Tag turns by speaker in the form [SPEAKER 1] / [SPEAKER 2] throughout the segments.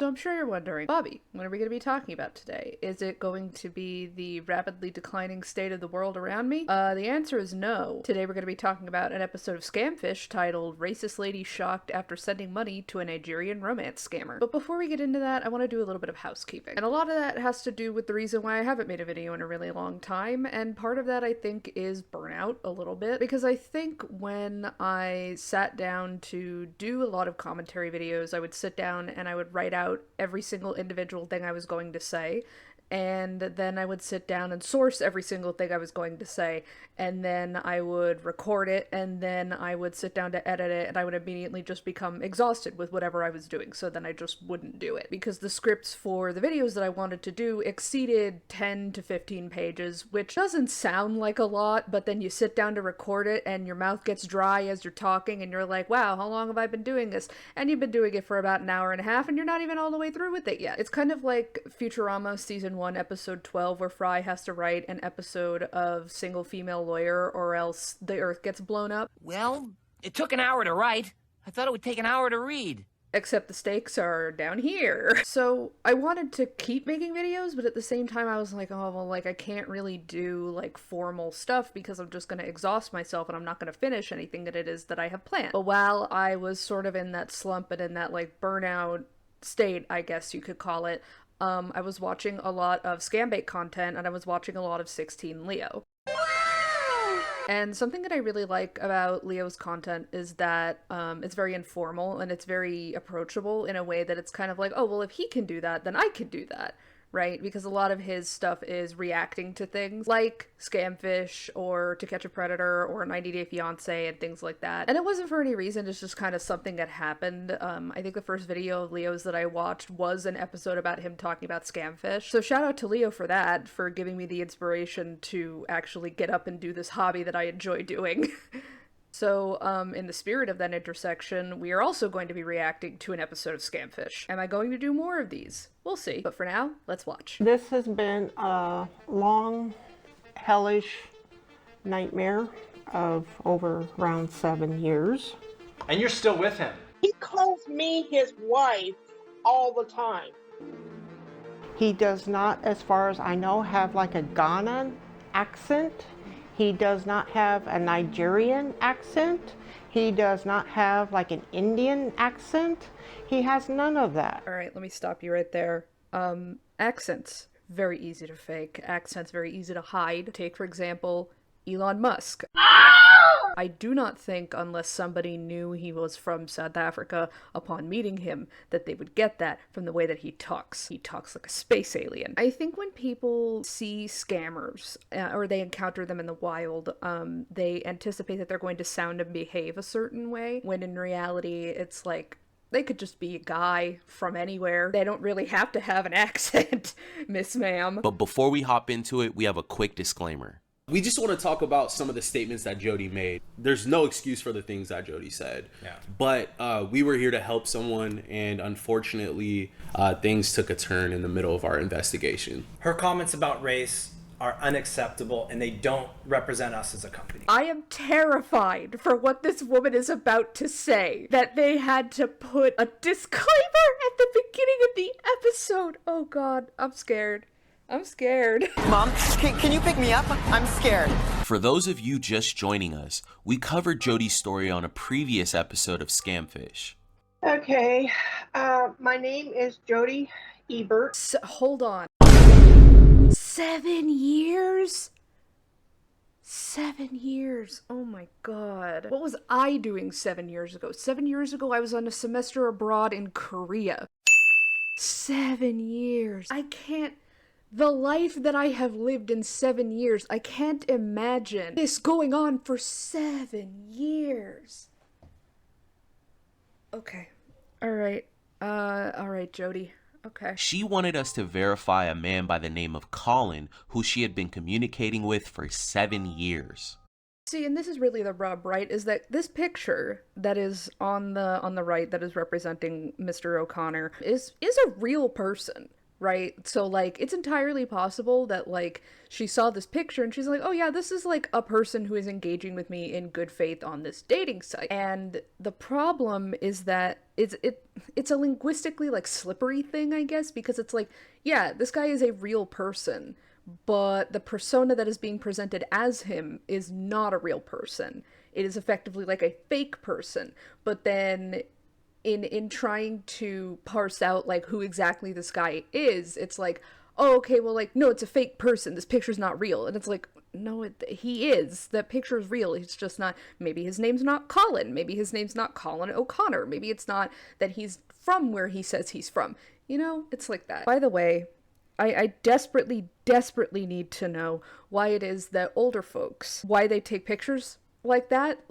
[SPEAKER 1] So I'm sure you're wondering, Bobby, what are we going to be talking about today? Is it going to be the rapidly declining state of the world around me? The answer is no. Today we're going to be talking about an episode of Scamfish titled Racist Lady Shocked After Sending Money to a Nigerian Romance Scammer. But before we get into that, I want to do a little bit of housekeeping. And a lot of that has to do with the reason why I haven't made a video in a really long time, and part of that I think is burnout a little bit, because I think when I sat down to do a lot of commentary videos, I would sit down and I would write out every single individual thing I was going to say, and then I would sit down and source every single thing I was going to say, and then I would record it, and then I would sit down to edit it, and I would immediately just become exhausted with whatever I was doing, so then I just wouldn't do it. Because the scripts for the videos that I wanted to do exceeded 10 to 15 pages, which doesn't sound like a lot, but then you sit down to record it, and your mouth gets dry as you're talking, and you're like, wow, how long have I been doing this? And you've been doing it for about an hour and a half, and you're not even all the way through with it yet. It's kind of like Futurama Season 1, Episode 12, where Fry has to write an episode of Single Female Lawyer or else the Earth gets blown up.
[SPEAKER 2] Well, it took an hour to write. I thought it would take an hour to read.
[SPEAKER 1] Except the stakes are down here. So I wanted to keep making videos, but at the same time I was like, oh, well, like, I can't really do, like, formal stuff because I'm just gonna exhaust myself and I'm not gonna finish anything that it is that I have planned. But while I was sort of in that slump and in that, like, burnout state, I guess you could call it, I was watching a lot of scambait content, and I was watching a lot of 16 Leo. And something that I really like about Leo's content is that it's very informal and it's very approachable in a way that it's kind of like, oh, well, if he can do that, then I can do that, right? Because a lot of his stuff is reacting to things like Scamfish or To Catch a Predator or 90 Day Fiancé and things like that. And it wasn't for any reason, it's just kind of something that happened. I think the first video of Leo's that I watched was an episode about him talking about Scamfish. So shout out to Leo for that, for giving me the inspiration to actually get up and do this hobby that I enjoy doing. So, in the spirit of that intersection, we are also going to be reacting to an episode of Scamfish. Am I going to do more of these? We'll see. But for now, let's watch.
[SPEAKER 3] This has been a long, hellish nightmare of over around 7 years.
[SPEAKER 4] And you're still with him.
[SPEAKER 5] He calls me his wife all the time.
[SPEAKER 3] He does not, as far as I know, have like a Ghanaian accent. He does not have a Nigerian accent. He does not have like an Indian accent. He has none of that.
[SPEAKER 1] All right, let me stop you right there. Accents, very easy to fake. Accents, very easy to hide. Take, for example, Elon Musk. I do not think, unless somebody knew he was from South Africa upon meeting him, that they would get that from the way that he talks. He talks like a space alien. I think when people see scammers, or they encounter them in the wild, they anticipate that they're going to sound and behave a certain way, when in reality, it's like, they could just be a guy from anywhere. They don't really have to have an accent, Miss Ma'am.
[SPEAKER 6] But before we hop into it, we have a quick disclaimer. We just want to talk about some of the statements that Jodi made. There's no excuse for the things that Jodi said.
[SPEAKER 4] Yeah.
[SPEAKER 6] But we were here to help someone, and unfortunately, things took a turn in the middle of our investigation.
[SPEAKER 4] Her comments about race are unacceptable, and they don't represent us as a company.
[SPEAKER 1] I am terrified for what this woman is about to say. That they had to put a disclaimer at the beginning of the episode. Oh God, I'm scared. I'm scared.
[SPEAKER 7] Mom, can you pick me up? I'm scared.
[SPEAKER 6] For those of you just joining us, we covered Jodi's story on a previous episode of Scamfish.
[SPEAKER 5] Okay, my name is Jodi Ebert.
[SPEAKER 1] Hold on. 7 years? 7 years. Oh my God. What was I doing 7 years ago? 7 years ago, I was on a semester abroad in Korea. 7 years. I can't... The life that I have lived in 7 years, I can't imagine this going on for 7 years. Okay. Alright, Jodi. Okay.
[SPEAKER 6] She wanted us to verify a man by the name of Colin, who she had been communicating with for 7 years.
[SPEAKER 1] See, and this is really the rub, right? Is that this picture that is on the right that is representing Mr. O'Connor is a real person. right? So, like, it's entirely possible that, like, she saw this picture and she's like, oh yeah, this is, like, a person who is engaging with me in good faith on this dating site. And the problem is that it's a linguistically, like, slippery thing, I guess, because it's like, yeah, this guy is a real person, but the persona that is being presented as him is not a real person. It is effectively like a fake person. But then in trying to parse out, like, who exactly this guy is, it's like, oh, okay, well, like, no, it's a fake person. This picture's not real. And it's like, no, he is. That picture is real. He's just not, maybe his name's not Colin. Maybe his name's not Colin O'Connor. Maybe it's not that he's from where he says he's from. You know, it's like that. By the way, I desperately, desperately need to know why it is that older folks, why they take pictures like that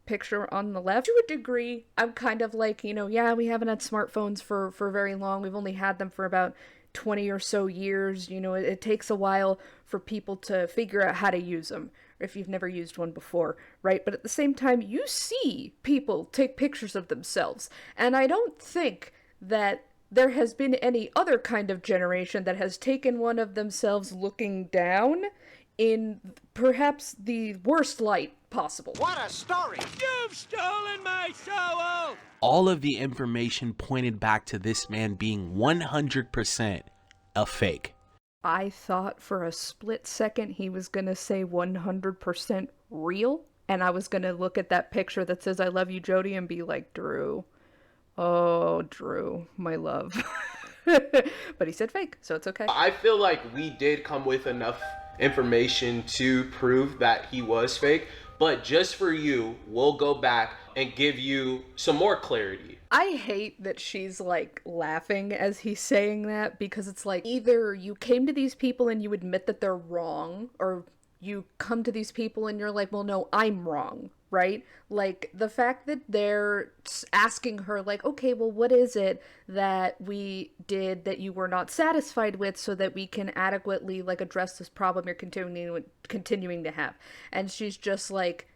[SPEAKER 1] picture on the left. To a degree, I'm kind of like, you know, yeah, we haven't had smartphones for very long. We've only had them for about 20 or so years. You know, it takes a while for people to figure out how to use them, if you've never used one before, right? But at the same time, you see people take pictures of themselves, and I don't think that there has been any other kind of generation that has taken one of themselves looking down in perhaps the worst light possible.
[SPEAKER 7] What a story!
[SPEAKER 2] You've stolen my soul!
[SPEAKER 6] All of the information pointed back to this man being 100% a fake.
[SPEAKER 1] I thought for a split second he was gonna say 100% real, and I was gonna look at that picture that says I love you, Jodi, and be like, Drew. Oh, Drew, my love. But he said fake, so it's okay.
[SPEAKER 8] I feel like we did come with enough information to prove that he was fake, but just for you, we'll go back and give you some more clarity.
[SPEAKER 1] I hate that she's, like, laughing as he's saying that, because it's like, either you came to these people and you admit that they're wrong, or you come to these people and you're like, well, no, I'm wrong, right? Like, the fact that they're asking her, like, okay, well, what is it that we did that you were not satisfied with so that we can adequately, like, address this problem you're continuing to have? And she's just like,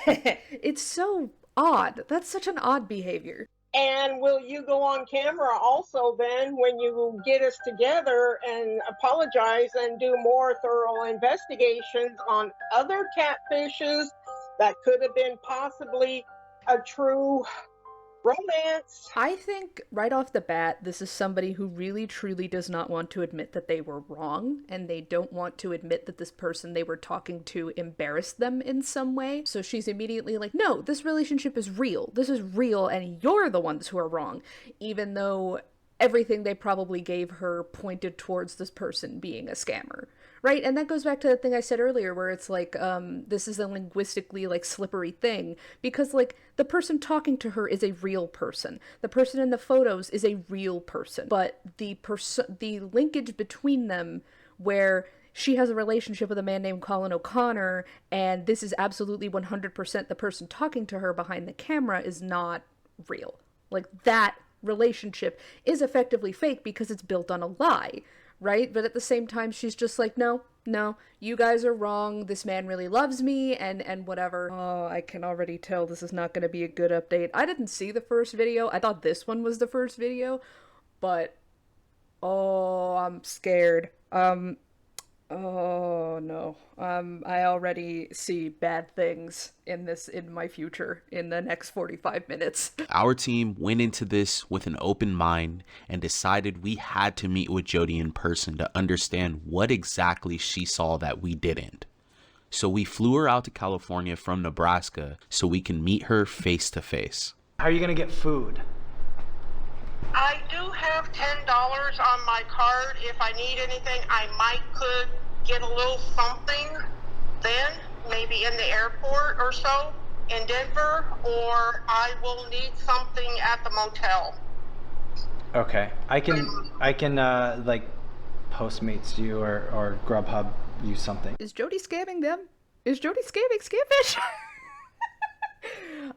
[SPEAKER 1] it's so odd. That's such an odd behavior.
[SPEAKER 5] And will you go on camera also then when you get us together and apologize and do more thorough investigations on other catfishes that could have been possibly a true romance?
[SPEAKER 1] I think right off the bat, this is somebody who really truly does not want to admit that they were wrong, and they don't want to admit that this person they were talking to embarrassed them in some way. So she's immediately like, no, this relationship is real. This is real, and you're the ones who are wrong, even though everything they probably gave her pointed towards this person being a scammer. Right? And that goes back to the thing I said earlier, where it's like, this is a linguistically, like, slippery thing, because, like, the person talking to her is a real person. The person in the photos is a real person. But the linkage between them, where she has a relationship with a man named Colin O'Connor, and this is absolutely 100% the person talking to her behind the camera, is not real. Like, that relationship is effectively fake because it's built on a lie. Right? But at the same time, she's just like, no, you guys are wrong. This man really loves me, and whatever. Oh, I can already tell this is not going to be a good update. I didn't see the first video. I thought this one was the first video, but oh, I'm scared. Oh no. I already see bad things in my future in the next 45 minutes.
[SPEAKER 6] Our team went into this with an open mind and decided we had to meet with Jodi in person to understand what exactly she saw that we didn't. So we flew her out to California from Nebraska so we can meet her face to face.
[SPEAKER 9] How are you gonna get food?
[SPEAKER 5] I do have $10 on my card. If I need anything, I could get a little something then, maybe in the airport or so in Denver, or I will need something at the motel.
[SPEAKER 9] Okay, I can like Postmates you or Grubhub you something.
[SPEAKER 1] Is Jodi scamming them? Is Jodi scamming Scamfish?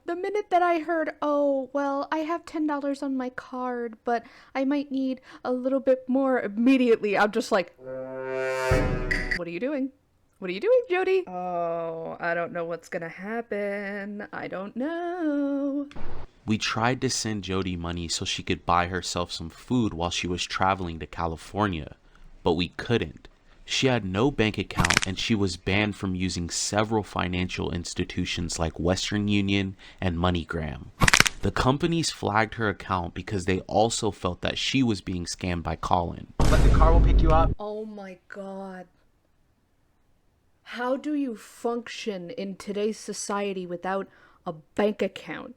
[SPEAKER 1] The minute that I heard, oh, well, I have $10 on my card, but I might need a little bit more, immediately I'm just like, what are you doing? What are you doing, Jodi? Oh, I don't know what's gonna happen. I don't know.
[SPEAKER 6] We tried to send Jodi money so she could buy herself some food while she was traveling to California, but we couldn't. She had no bank account and she was banned from using several financial institutions like Western Union and MoneyGram. The companies flagged her account because they also felt that she was being scammed by Colin.
[SPEAKER 9] But the car will pick you up.
[SPEAKER 1] Oh my god. How do you function in today's society without a bank account?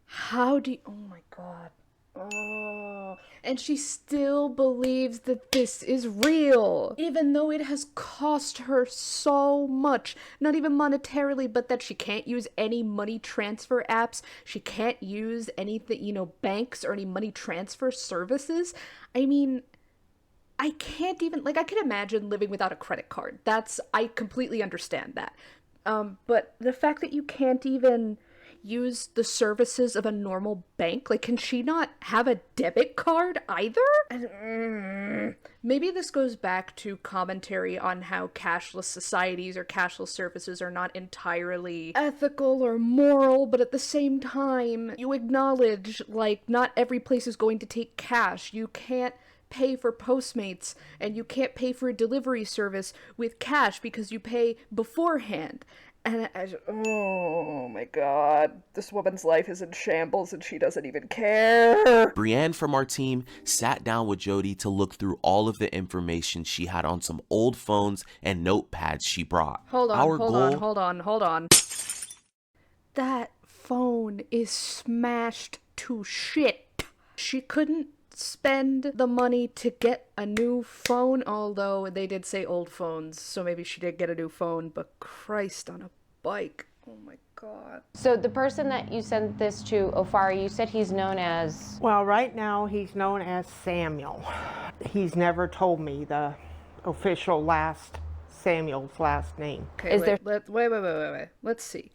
[SPEAKER 1] How do you... Oh my god. Oh. And she still believes that this is real, even though it has cost her so much, not even monetarily, but that she can't use any money transfer apps, she can't use anything, banks or any money transfer services. I mean, I can't even, I can imagine living without a credit card. I completely understand that. But the fact that you can't even use the services of a normal bank, can she not have a debit card either? Maybe this goes back to commentary on how cashless societies or cashless services are not entirely ethical or moral, but at the same time, you acknowledge, not every place is going to take cash. You can't pay for Postmates, and you can't pay for a delivery service with cash because you pay beforehand. And oh my god, this woman's life is in shambles and she doesn't even care.
[SPEAKER 6] Brienne from our team sat down with Jodi to look through all of the information she had on some old phones and notepads she brought.
[SPEAKER 1] Hold on. That phone is smashed to shit. She couldn't spend the money to get a new phone, although they did say old phones, so maybe she did get a new phone, but Christ on a bike. Oh my god.
[SPEAKER 10] So the person that you sent this to, Ofari, you said he's known as...
[SPEAKER 3] Well, right now he's known as Samuel. He's never told me the official Samuel's last name.
[SPEAKER 1] Okay, wait. Let's see.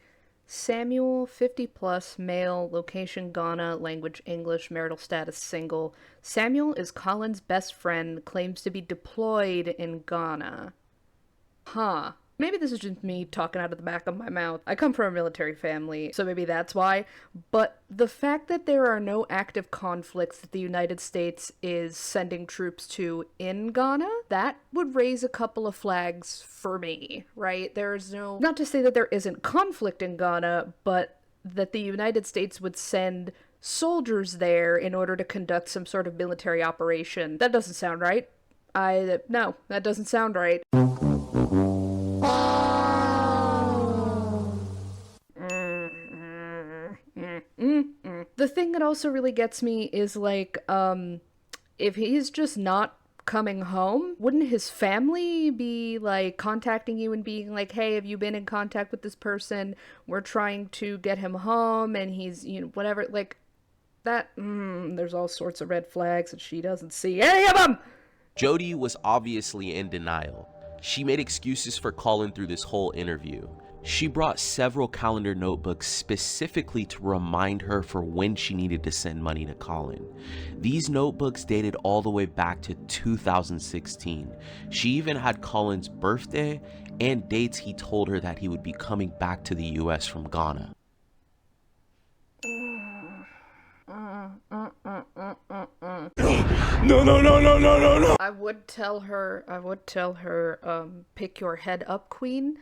[SPEAKER 1] Samuel, 50 plus, male, location Ghana, language English, marital status single. Samuel is Colin's best friend, claims to be deployed in Ghana. Huh. Maybe this is just me talking out of the back of my mouth. I come from a military family, so maybe that's why. But the fact that there are no active conflicts that the United States is sending troops to in Ghana, that would raise a couple of flags for me, right? There's no... Not to say that there isn't conflict in Ghana, but that the United States would send soldiers there in order to conduct some sort of military operation. That doesn't sound right. No, that doesn't sound right. The thing that also really gets me is if he's just not coming home, wouldn't his family be contacting you and being like, hey, have you been in contact with this person? We're trying to get him home and he's, whatever, that, there's all sorts of red flags and she doesn't see any of them!
[SPEAKER 6] Jodi was obviously in denial. She made excuses for Colin through this whole interview. She brought several calendar notebooks specifically to remind her for when she needed to send money to Colin. These notebooks dated all the way back to 2016. She even had Colin's birthday and dates he told her that he would be coming back to the US from Ghana.
[SPEAKER 1] No. I would tell her, pick your head up, queen.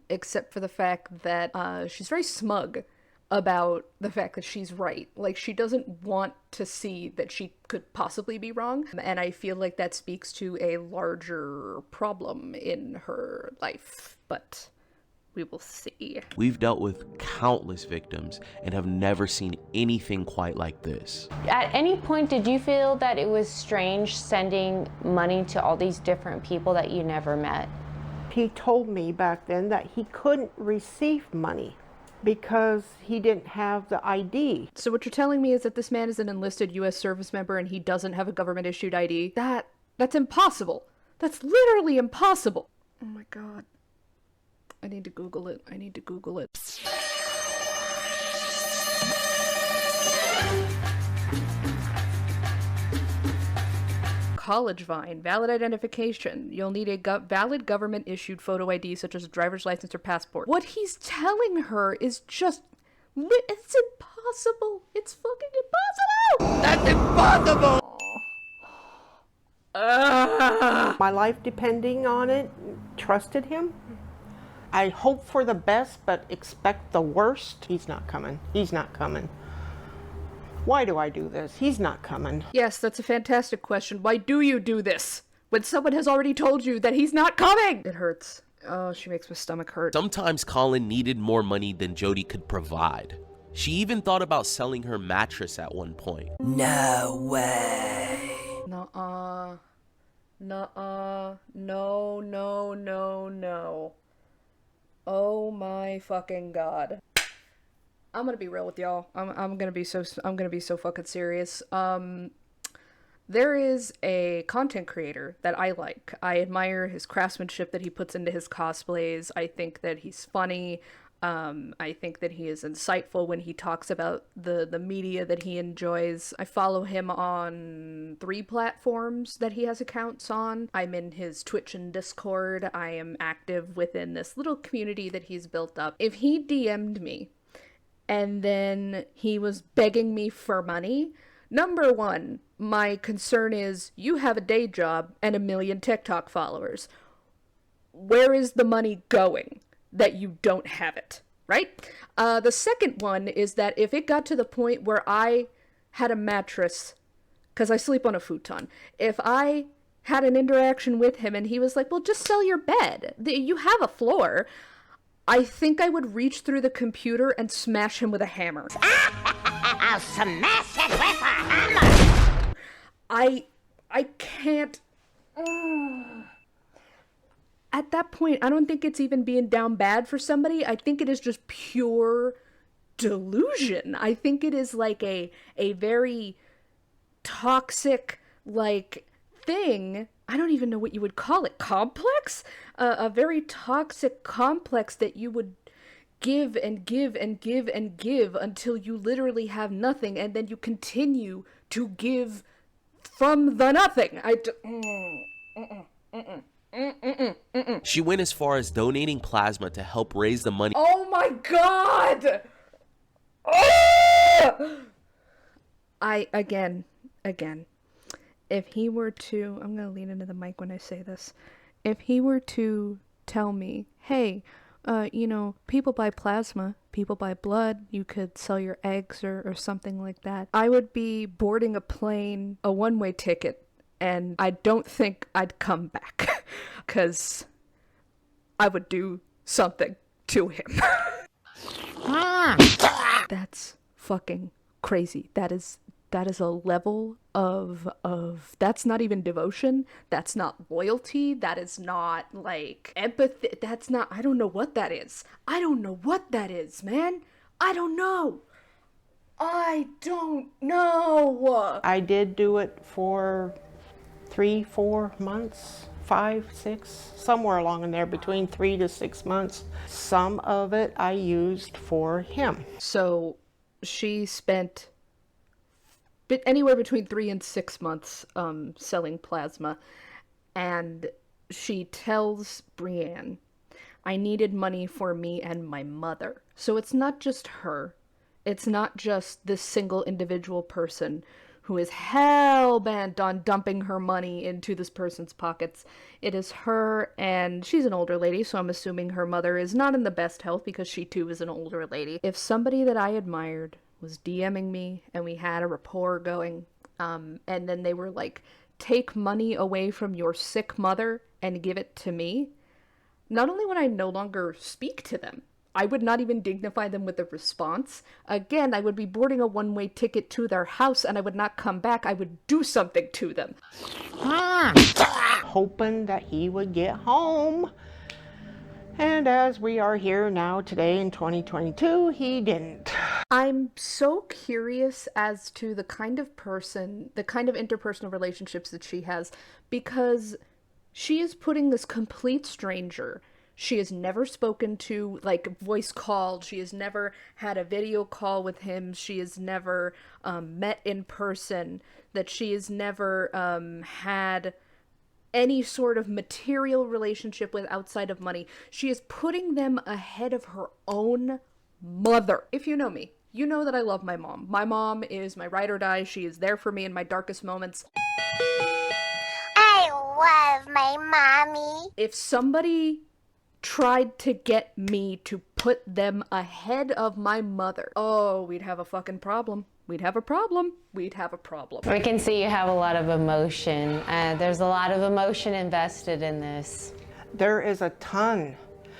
[SPEAKER 1] Except for the fact that she's very smug about the fact that she's right. She doesn't want to see that she could possibly be wrong, and I feel like that speaks to a larger problem in her life, but we will see.
[SPEAKER 6] We've dealt with countless victims and have never seen anything quite like this.
[SPEAKER 10] At any point, did you feel that it was strange sending money to all these different people that you never met?
[SPEAKER 3] He told me back then that he couldn't receive money because he didn't have the ID.
[SPEAKER 1] So what you're telling me is that this man is an enlisted U.S. service member and he doesn't have a government-issued ID? That's impossible. That's literally impossible. Oh my god. I need to Google it. College Vine, valid identification. You'll need a valid government-issued photo ID such as a driver's license or passport. What he's telling her is just It's impossible. It's fucking impossible.
[SPEAKER 2] That's impossible!
[SPEAKER 3] My life depending on it, trusted him. I hope for the best, but expect the worst. He's not coming. He's not coming. Why do I do this? He's not coming.
[SPEAKER 1] Yes, that's a fantastic question. Why do you do this when someone has already told you that he's not coming? It hurts. Oh, she makes my stomach hurt.
[SPEAKER 6] Sometimes Colin needed more money than Jodi could provide. She even thought about selling her mattress at one point.
[SPEAKER 2] No way.
[SPEAKER 1] Nuh-uh. Nuh-uh. No, no, no, no. Oh my fucking god. I'm gonna be real with y'all. I'm gonna be so fucking serious. There is a content creator that I like. I admire his craftsmanship that he puts into his cosplays. I think that he's funny. I think that he is insightful when he talks about the media that he enjoys. I follow him on 3 platforms that he has accounts on. I'm in his Twitch and Discord. I am active within this little community that he's built up. If he DM'd me and then he was begging me for money, number one, my concern is you have a day job and 1 million TikTok followers. Where is the money going that you don't have it, right? The second one is that if it got to the point where I had a mattress, because I sleep on a futon, if I had an interaction with him and he was like, well, just sell your bed. You have a floor. I think I would reach through the computer and smash him with a hammer.
[SPEAKER 11] I'll smash it with a hammer!
[SPEAKER 1] I can't... At that point, I don't think it's even being down bad for somebody. I think it is just pure delusion. I think it is like a very toxic, like, thing. I don't even know what you would call it. Complex? A very toxic complex that you would give and give and give and give until you literally have nothing, and then you continue to give from the nothing.
[SPEAKER 6] She went as far as donating plasma to help raise the money.
[SPEAKER 1] Oh my god! Oh! Again, if he were to, I'm gonna lean into the mic when I say this, if he were to tell me, hey, people buy plasma, people buy blood, you could sell your eggs or something like that, I would be boarding a plane, a one-way ticket, and I don't think I'd come back, because I would do something to him. That's fucking crazy. That is a level of that's not even devotion, that's not loyalty, that is not like empathy, that's not, I don't know what that is. I don't know what that is, man. I don't know.
[SPEAKER 3] I did do it for 3-4 months, 5-6, somewhere along in there, between 3 to 6 months. Some of it I used for him.
[SPEAKER 1] So she spent anywhere between 3 and 6 months selling plasma, and she tells Brienne, I needed money for me and my mother. So it's not just her. It's not just this single individual person who is hell-bent on dumping her money into this person's pockets. It is her, and she's an older lady, so I'm assuming her mother is not in the best health because she too is an older lady. If somebody that I admired was DMing me and we had a rapport going, and then they were like, take money away from your sick mother and give it to me, not only would I no longer speak to them, I would not even dignify them with a response. Again, I would be boarding a one-way ticket to their house and I would not come back. I would do something to them.
[SPEAKER 3] Hoping that he would get home. And as we are here now today in 2022, he didn't.
[SPEAKER 1] I'm so curious as to the kind of person, the kind of interpersonal relationships that she has, because she is putting this complete stranger she has never spoken to, like, voice called. She has never had a video call with him. She has never met in person. That she has never had any sort of material relationship with outside of money. She is putting them ahead of her own mother. If you know me, you know that I love my mom. My mom is my ride or die. She is there for me in my darkest moments.
[SPEAKER 11] I love my mommy.
[SPEAKER 1] If somebody tried to get me to put them ahead of my mother, oh, we'd have a fucking problem. We'd have a problem. We'd have a problem.
[SPEAKER 10] We can see you have a lot of emotion. There's a lot of emotion invested in this.
[SPEAKER 3] There is a ton,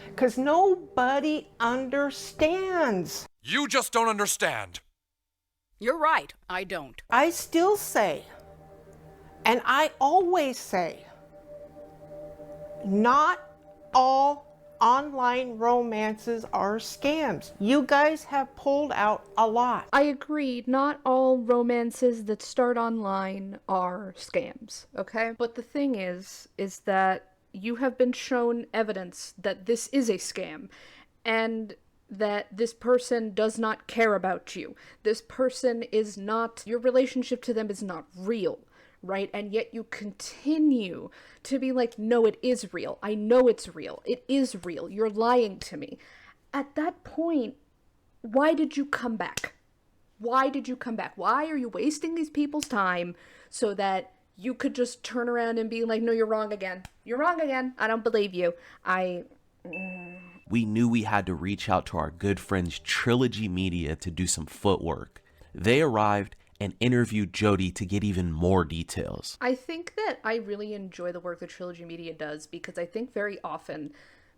[SPEAKER 3] because nobody understands.
[SPEAKER 12] You just don't understand.
[SPEAKER 13] You're right, I don't.
[SPEAKER 3] I still say, and I always say, not all online romances are scams. You guys have pulled out a lot.
[SPEAKER 1] I agree, not all romances that start online are scams, okay? But the thing is that you have been shown evidence that this is a scam, and that this person does not care about you. This person is not, your relationship to them is not real, right? And yet you continue to be like, no, it is real. I know it's real. It is real. You're lying to me. At that point, why did you come back? Why did you come back? Why are you wasting these people's time so that you could just turn around and be like, no, you're wrong again. You're wrong again. I don't believe you.
[SPEAKER 6] We knew we had to reach out to our good friends Trilogy Media to do some footwork. They arrived and interviewed Jodi to get even more details.
[SPEAKER 1] I think that I really enjoy the work that Trilogy Media does, because I think very often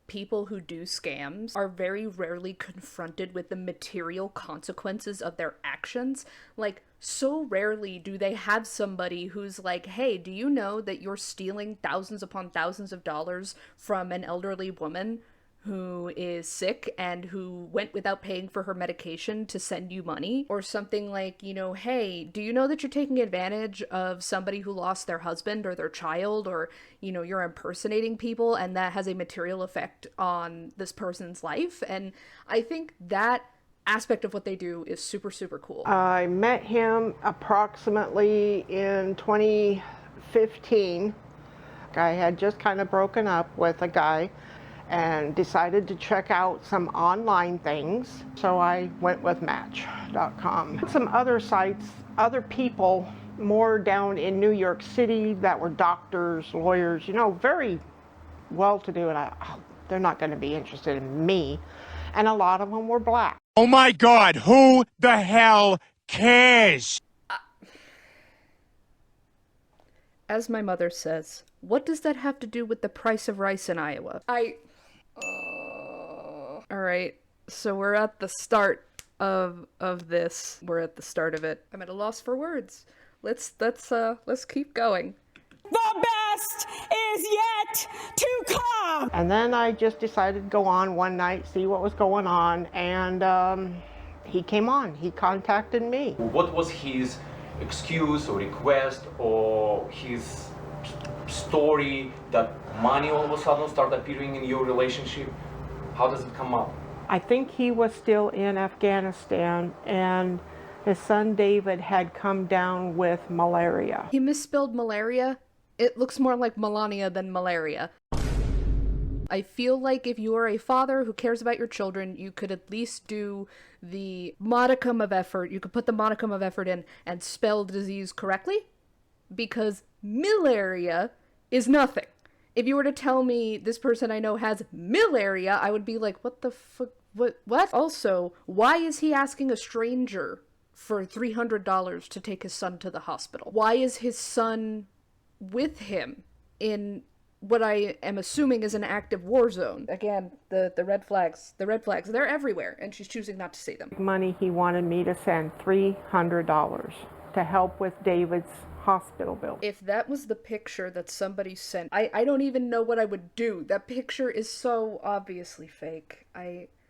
[SPEAKER 1] people who do scams are very rarely confronted with the material consequences of their actions. Like, so rarely do they have somebody who's like, hey, do you know that you're stealing thousands upon thousands of dollars from an elderly woman who is sick and who went without paying for her medication to send you money? Or something like, you know, hey, do you know that you're taking advantage of somebody who lost their husband or their child, or, you know, you're impersonating people and that has a material effect on this person's life? And I think that aspect of what they do is super, super cool.
[SPEAKER 3] I met him approximately in 2015. I had just kind of broken up with a guy and decided to check out some online things. So I went with Match.com. Some other sites, other people more down in New York City that were doctors, lawyers, you know, very well-to-do, and they're not going to be interested in me. And a lot of them were black.
[SPEAKER 12] Oh my God, who the hell cares?
[SPEAKER 1] As my mother says, what does that have to do with the price of rice in Iowa? Alright, so we're at the start of this. We're at the start of it. I'm at a loss for words. Let's keep going.
[SPEAKER 13] The best is yet to come!
[SPEAKER 3] And then I just decided to go on one night, see what was going on, and he came on. He contacted me.
[SPEAKER 14] What was his excuse or request or his story that money all of a sudden started appearing in your relationship? How does it come up?
[SPEAKER 3] I think he was still in Afghanistan, and his son David had come down with malaria.
[SPEAKER 1] He misspelled malaria. It looks more like Melania than malaria. I feel like if you are a father who cares about your children, you could at least do the modicum of effort. You could put the modicum of effort in and spell disease correctly, because malaria is nothing. If you were to tell me this person I know has malaria, I would be like, what the fuck? What? Also, why is he asking a stranger for $300 to take his son to the hospital? Why is his son with him in what I am assuming is an active war zone? Again, the red flags, they're everywhere, and she's choosing not to see them.
[SPEAKER 3] Money he wanted me to send, $300, to help with David's hospital bill.
[SPEAKER 1] If that was the picture that somebody sent, I don't even know what I would do. That picture is so obviously fake.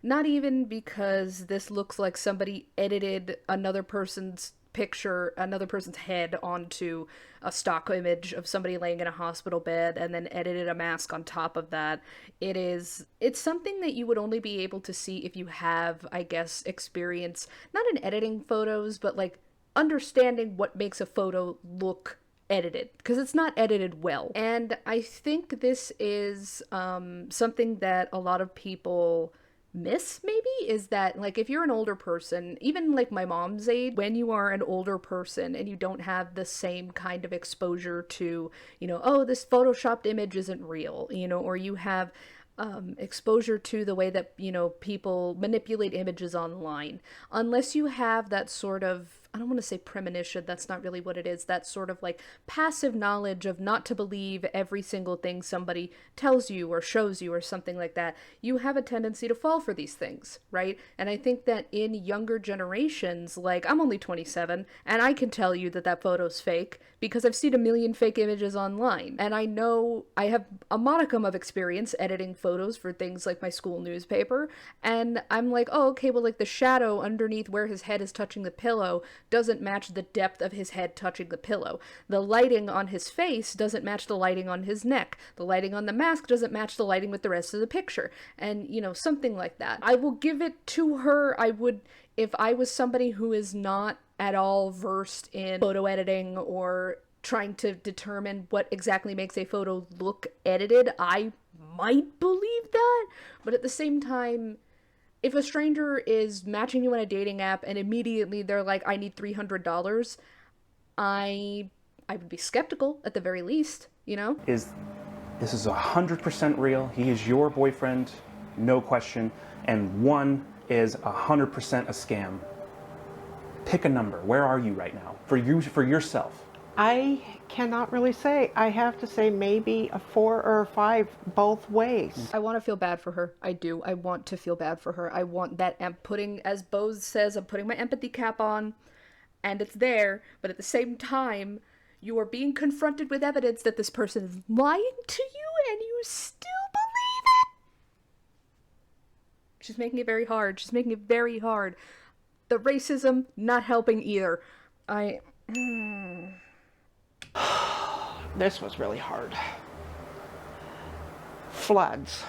[SPEAKER 1] Not even because this looks like somebody edited another person's picture, another person's head onto a stock image of somebody laying in a hospital bed and then edited a mask on top of that. It's something that you would only be able to see if you have, I guess, experience, not in editing photos, but like understanding what makes a photo look edited, because it's not edited well. And I think this is something that a lot of people miss, maybe, is that, like, if you're an older person, even like my mom's age, when you are an older person and you don't have the same kind of exposure to, oh, this photoshopped image isn't real, or you have exposure to the way that, people manipulate images online, unless you have that sort of, I don't want to say premonition, that's not really what it is, that sort of like passive knowledge of not to believe every single thing somebody tells you or shows you or something like that, you have a tendency to fall for these things, right? And I think that in younger generations, like, I'm only 27, and I can tell you that that photo's fake because I've seen a million fake images online, and I know I have a modicum of experience editing photos for things like my school newspaper, and I'm like, oh, okay, well, like, the shadow underneath where his head is touching the pillow doesn't match the depth of his head touching the pillow. The lighting on his face doesn't match the lighting on his neck. The lighting on the mask doesn't match the lighting with the rest of the picture. And, something like that. I will give it to her. I would, if I was somebody who is not at all versed in photo editing or trying to determine what exactly makes a photo look edited, I might believe that. But at the same time, if a stranger is matching you on a dating app and immediately they're like, I need $300, I would be skeptical at the very least,
[SPEAKER 15] This is 100% real. He is your boyfriend, no question. And one is 100% a scam. Pick a number. Where are you right now? For yourself.
[SPEAKER 3] I cannot really say. I have to say maybe a 4 or a 5 both ways.
[SPEAKER 1] I want to feel bad for her. I do. I want to feel bad for her. I want that, as Bose says, I'm putting my empathy cap on, and it's there, but at the same time, you are being confronted with evidence that this person is lying to you, and you still believe it. She's making it very hard. She's making it very hard. The racism, not helping either.
[SPEAKER 3] This was really hard. Floods.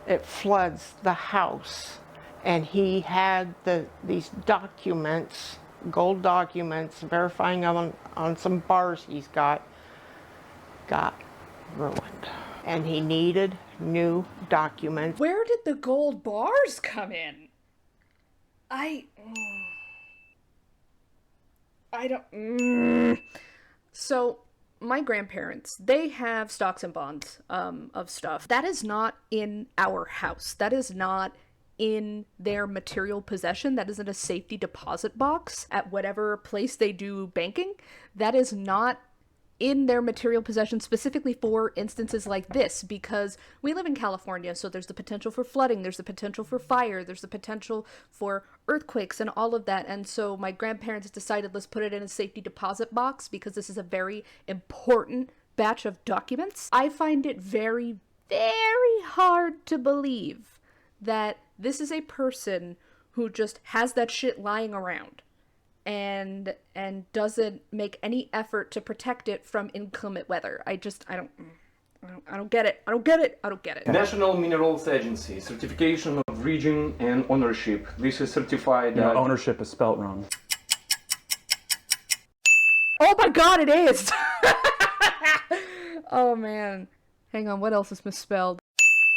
[SPEAKER 3] It floods the house. And he had these documents, gold documents, verifying on some bars he's got ruined. And he needed new documents.
[SPEAKER 1] Where did the gold bars come in? I don't... So, my grandparents, they have stocks and bonds of stuff. That is not in our house. That is not in their material possession. That is in a safety deposit box at whatever place they do banking. That is not in their material possession specifically for instances like this, because we live in California, so there's the potential for flooding, there's the potential for fire, there's the potential for earthquakes and all of that. And so my grandparents decided, let's put it in a safety deposit box because this is a very important batch of documents. I find it very, very hard to believe that this is a person who just has that shit lying around and doesn't make any effort to protect it from inclement weather. I don't get it. I don't get it.
[SPEAKER 14] National Minerals Agency, certification of region and ownership. This is certified.
[SPEAKER 15] Ownership is spelt wrong.
[SPEAKER 1] Oh my god, it is! Oh man. Hang on, what else is misspelled?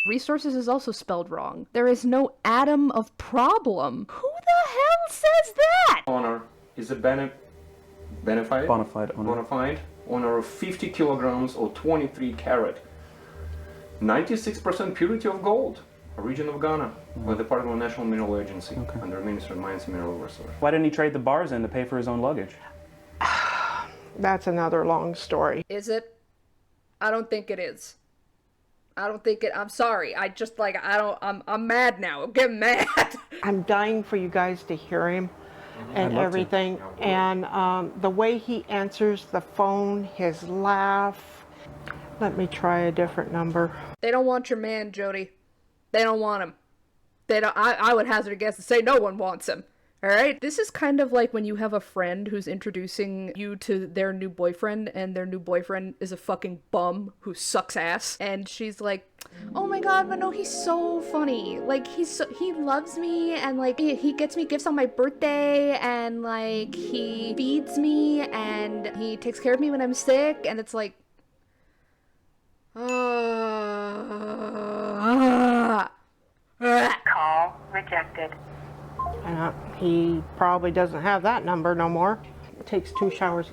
[SPEAKER 1] Resources is also spelled wrong. There is no atom of problem. Who the hell says that?
[SPEAKER 14] Owner is a bona fide owner of 50 kilograms or 23 carat. 96% purity of gold. Origin of Ghana. By the part of the National Mineral Agency. Under Minister of Mines and Mineral Resources.
[SPEAKER 15] Why didn't he trade the bars in to pay for his own luggage?
[SPEAKER 3] That's another long story.
[SPEAKER 1] Is it? I don't think it is. I don't think it. I'm sorry. I'm mad now. I'm getting mad.
[SPEAKER 3] I'm dying for you guys to hear him and everything. And the way he answers the phone, his laugh. Let me try a different number.
[SPEAKER 1] They don't want your man, Jodi. They don't want him. They don't. I would hazard a guess to say no one wants him. Alright? This is kind of like when you have a friend who's introducing you to their new boyfriend, and their new boyfriend is a fucking bum who sucks ass, and she's like, oh my god, but no, he's so funny. Like, he loves me, and like, he gets me gifts on my birthday, and like, he feeds me, and he takes care of me when I'm sick, and it's like,
[SPEAKER 5] Call rejected.
[SPEAKER 3] He probably doesn't have that number no more. It takes 2 showers.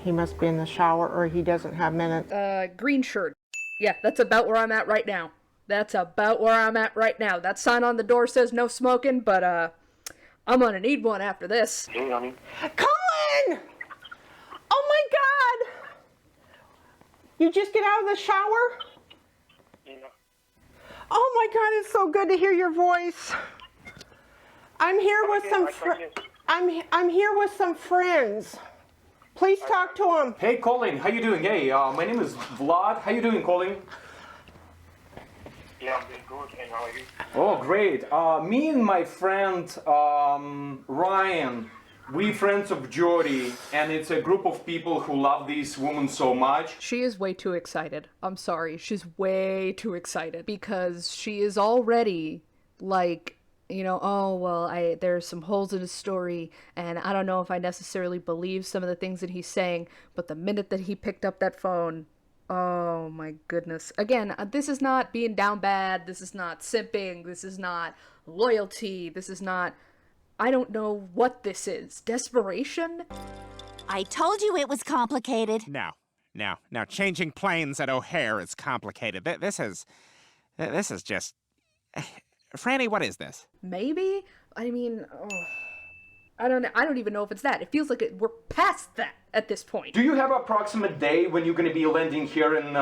[SPEAKER 3] He must be in the shower or he doesn't have minutes.
[SPEAKER 1] Green shirt. Yeah, that's about where I'm at right now. That sign on the door says no smoking, but I'm gonna need one after this.
[SPEAKER 5] Hey, honey.
[SPEAKER 3] Colin! Oh my God! You just get out of the shower?
[SPEAKER 5] Yeah.
[SPEAKER 3] Oh my God, it's so good to hear your voice. I'm here with some friends. Please talk to them.
[SPEAKER 14] Hey, Colin, how you doing? Hey, my name is Vlad. How you doing, Colin?
[SPEAKER 5] Yeah, I'm doing good. And how are you?
[SPEAKER 14] Oh, great. Me and my friend Ryan, we friends of Jodi, and it's a group of people who love this woman so much.
[SPEAKER 1] She is way too excited. I'm sorry. She's way too excited because she is already like, you know, oh, well, there's some holes in his story, and I don't know if I necessarily believe some of the things that he's saying, but the minute that he picked up that phone, oh my goodness. Again, this is not being down bad, this is not simping, this is not loyalty, this is not, I don't know what this is. Desperation?
[SPEAKER 11] I told you it was complicated.
[SPEAKER 12] Now, changing planes at O'Hare is complicated. This is just... Franny, what is this?
[SPEAKER 1] Maybe? I mean, I don't even know if it's that. It feels like we're past that at this point.
[SPEAKER 14] Do you have an approximate day when you're gonna be landing here in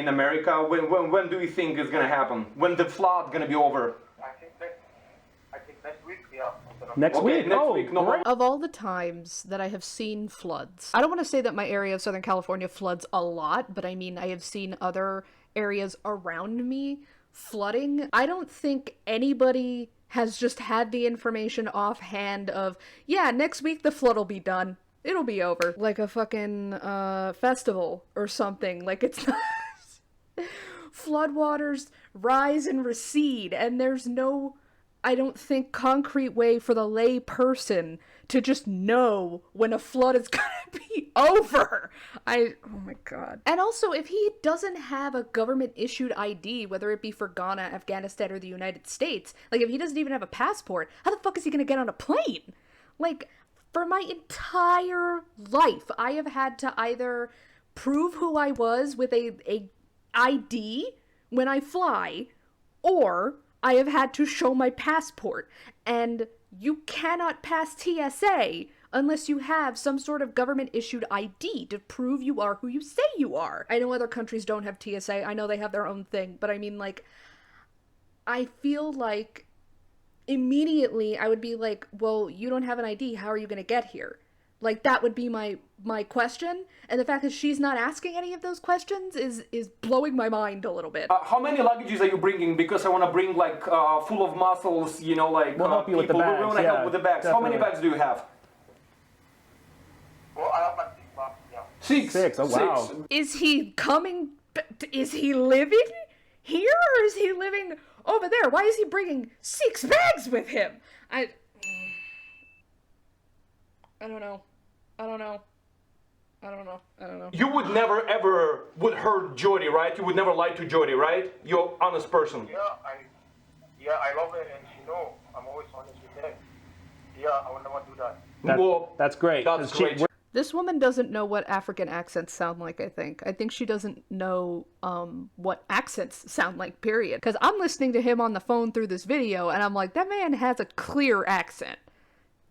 [SPEAKER 14] America? When do you think it's gonna happen? When the flood gonna be over?
[SPEAKER 5] I think next week, yeah.
[SPEAKER 15] Next week?
[SPEAKER 14] Next week. No more.
[SPEAKER 1] Of all the times that I have seen floods, I don't want to say that my area of Southern California floods a lot, but I mean, I have seen other areas around me flooding. I don't think anybody has just had the information offhand of, yeah, next week the flood will be done. It'll be over. Like a fucking festival or something. Like it's not... Floodwaters rise and recede, and there's no, I don't think, concrete way for the lay person to just know when a flood is gonna be over. Oh my God. And also, if he doesn't have a government issued ID, whether it be for Ghana, Afghanistan, or the United States, like if he doesn't even have a passport, how the fuck is he gonna get on a plane? Like, for my entire life, I have had to either prove who I was with a ID when I fly, or I have had to show my passport. And you cannot pass TSA unless you have some sort of government-issued ID to prove you are who you say you are. I know other countries don't have TSA. I know they have their own thing. But I mean, like, I feel like immediately I would be like, well, you don't have an ID. How are you going to get here? Like, that would be my question. And the fact that she's not asking any of those questions is blowing my mind a little bit.
[SPEAKER 14] How many luggages are you bringing? Because I want to bring, like, full of muscles, you know, like,
[SPEAKER 15] we'll help you with the bags.
[SPEAKER 14] We want to help with the bags.
[SPEAKER 15] Definitely.
[SPEAKER 14] How many bags do you have?
[SPEAKER 5] Well, I have my 6 bags, yeah.
[SPEAKER 14] Six.
[SPEAKER 15] Oh, wow.
[SPEAKER 14] 6.
[SPEAKER 1] Is he coming? Is he living here, or is he living over there? Why is he bringing 6 bags with him? I don't know.
[SPEAKER 14] You would never ever would hurt Jodi, right? You would never lie to Jodi, right? You're an honest person.
[SPEAKER 5] Yeah, I love it, and she know I'm always honest with her. Yeah, I would never do that.
[SPEAKER 15] That's great.
[SPEAKER 14] That's great.
[SPEAKER 1] This woman doesn't know what African accents sound like, I think. I think she doesn't know what accents sound like, period. Because I'm listening to him on the phone through this video, and I'm like, that man has a clear accent,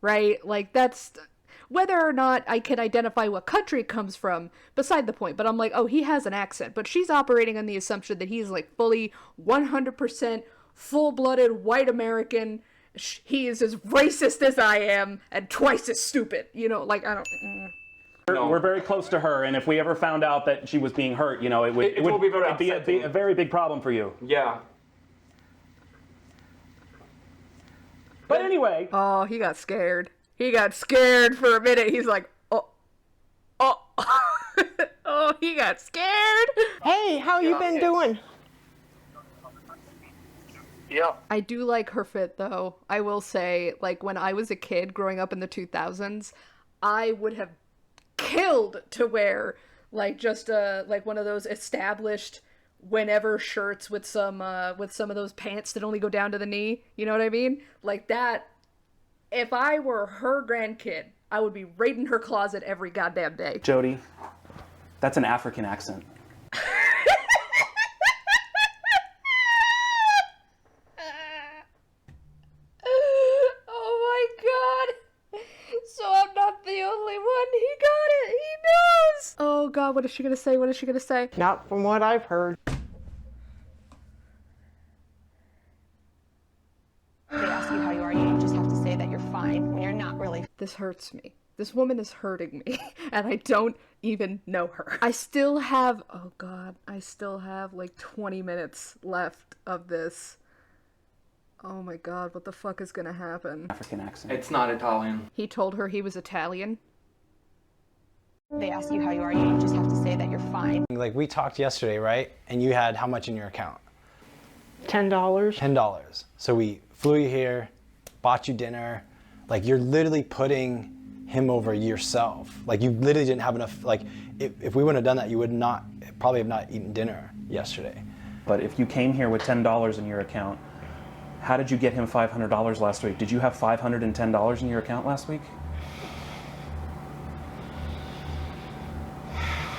[SPEAKER 1] right? Like, that's... Whether or not I can identify what country it comes from, beside the point. But I'm like, oh, he has an accent. But she's operating on the assumption that he's, like, fully 100% full-blooded white American. He is as racist as I am and twice as stupid. You know, like, I don't...
[SPEAKER 15] We're very close to her, and if we ever found out that she was being hurt, you know, it would be a very big problem for you.
[SPEAKER 14] Yeah.
[SPEAKER 15] But anyway...
[SPEAKER 1] Oh, he got scared. He got scared for a minute. He's like, oh. Oh, he got scared.
[SPEAKER 3] Hey, how you been doing?
[SPEAKER 5] Yeah.
[SPEAKER 1] I do like her fit, though. I will say, like, when I was a kid growing up in the 2000s, I would have killed to wear, like, just like one of those established whenever shirts with some of those pants that only go down to the knee. You know what I mean? Like that. If I were her grandkid, I would be raiding her closet every goddamn day.
[SPEAKER 15] Jodi, that's an African accent.
[SPEAKER 1] Oh my god. So I'm not the only one. He got it. He knows. Oh god, what is she gonna say? What is she gonna say?
[SPEAKER 3] Not from what I've heard.
[SPEAKER 16] They ask you how you are, you just have to say that you're fine when you're not really.
[SPEAKER 1] This hurts me. This woman is hurting me, and I don't even know her. I still have, oh god, I still have like 20 minutes left of this. Oh my god, what the fuck is gonna happen?
[SPEAKER 15] African accent.
[SPEAKER 14] It's not Italian.
[SPEAKER 1] He told her he was Italian.
[SPEAKER 16] They ask you how you are, you just have to say that you're fine.
[SPEAKER 9] Like we talked yesterday, right? And you had how much in your account?
[SPEAKER 3] $10.
[SPEAKER 9] $10. So we flew you here, bought you dinner. Like you're literally putting him over yourself. Like you literally didn't have enough. Like if we wouldn't have done that, you would probably have not eaten dinner yesterday.
[SPEAKER 15] But if you came here with $10 in your account, how did you get him $500 last week? Did you have $510 in your account last week?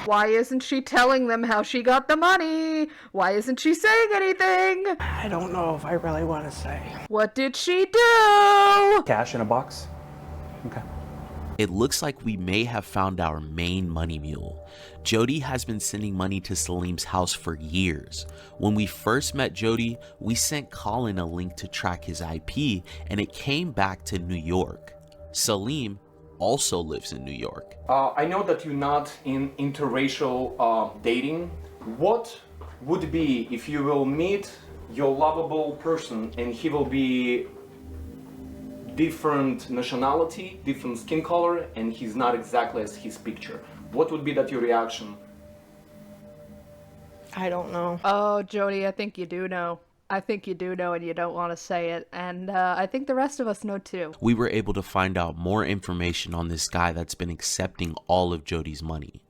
[SPEAKER 1] Why isn't she telling them how she got the money? Why isn't she saying anything?
[SPEAKER 3] I don't know if I really want to say.
[SPEAKER 1] What did she do?
[SPEAKER 15] Cash in a box? Okay.
[SPEAKER 6] It looks like we may have found our main money mule. Jodi has been sending money to Salim's house for years. When we first met Jodi, we sent Colin a link to track his IP, and it came back to New York. Salim also lives in New York.
[SPEAKER 14] I know that you're not in interracial dating. What would be if you will meet your lovable person and he will be different nationality, different skin color, and he's not exactly as his picture? What would be that your reaction?
[SPEAKER 3] I don't know.
[SPEAKER 1] Oh, Jodi, I think you do know. I think you do know and you don't want to say it. And I think the rest of us know too.
[SPEAKER 6] We were able to find out more information on this guy that's been accepting all of Jodi's money.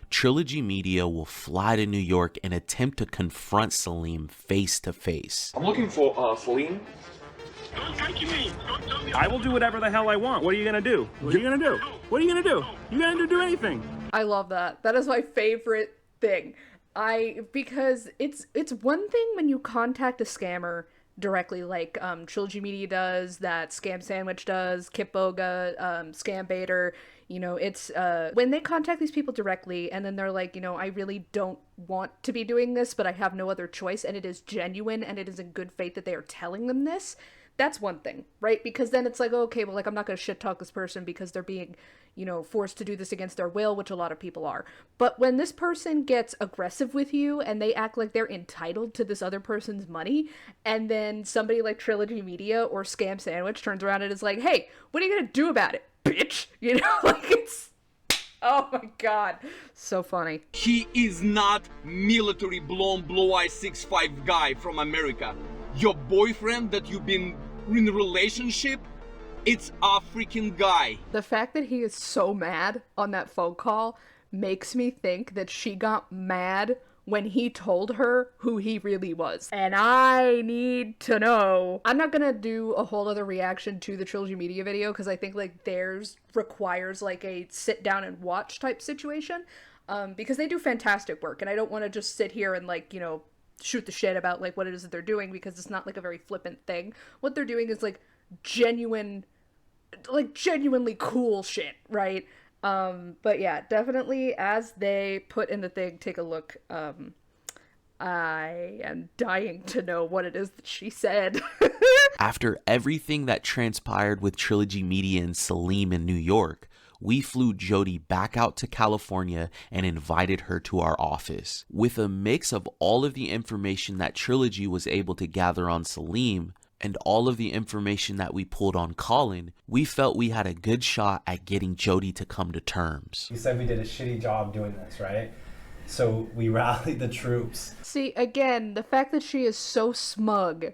[SPEAKER 6] Trilogy Media will fly to New York and attempt to confront Salim face to face.
[SPEAKER 14] I'm looking for Salim.
[SPEAKER 17] I will do whatever the hell I want. What are you gonna do? What are you gonna do? What are you gonna do? You gonna do anything?
[SPEAKER 1] I love that. That is my favorite thing. Because it's one thing when you contact a scammer directly, like Trilogy Media does, that Scam Sandwich does, Kip Boga, Scam Baiter. You know, it's when they contact these people directly and then they're like, you know, I really don't want to be doing this, but I have no other choice, and it is genuine and it is in good faith that they are telling them this. That's one thing, right? Because then it's like, okay, well, like, I'm not going to shit talk this person because they're being, you know, forced to do this against their will, which a lot of people are. But when this person gets aggressive with you and they act like they're entitled to this other person's money, and then somebody like Trilogy Media or Scam Sandwich turns around and is like, hey, what are you going to do about it, bitch? You know, like, it's, oh my god, so funny.
[SPEAKER 18] He is not military blonde blue-eyed 6'5" guy from America. Your boyfriend that you've been in a relationship, it's a freaking guy.
[SPEAKER 1] The fact that he is so mad on that phone call makes me think that she got mad when he told her who he really was. And I need to know. I'm not gonna do a whole other reaction to the Trilogy Media video because I think like theirs requires like a sit down and watch type situation, because they do fantastic work, and I don't want to just sit here and like, you know, shoot the shit about like what it is that they're doing, because it's not like a very flippant thing. What they're doing is like genuinely cool shit, right? But yeah, definitely as they put in the thing, take a look. I am dying to know what it is that she said.
[SPEAKER 6] After everything that transpired with Trilogy Media and Salim in New York, we flew Jodi back out to California and invited her to our office. With a mix of all of the information that Trilogy was able to gather on Salim and all of the information that we pulled on Colin, we felt we had a good shot at getting Jodi to come to terms.
[SPEAKER 4] You said we did a shitty job doing this, right? So we rallied the troops.
[SPEAKER 1] See, again, the fact that she is so smug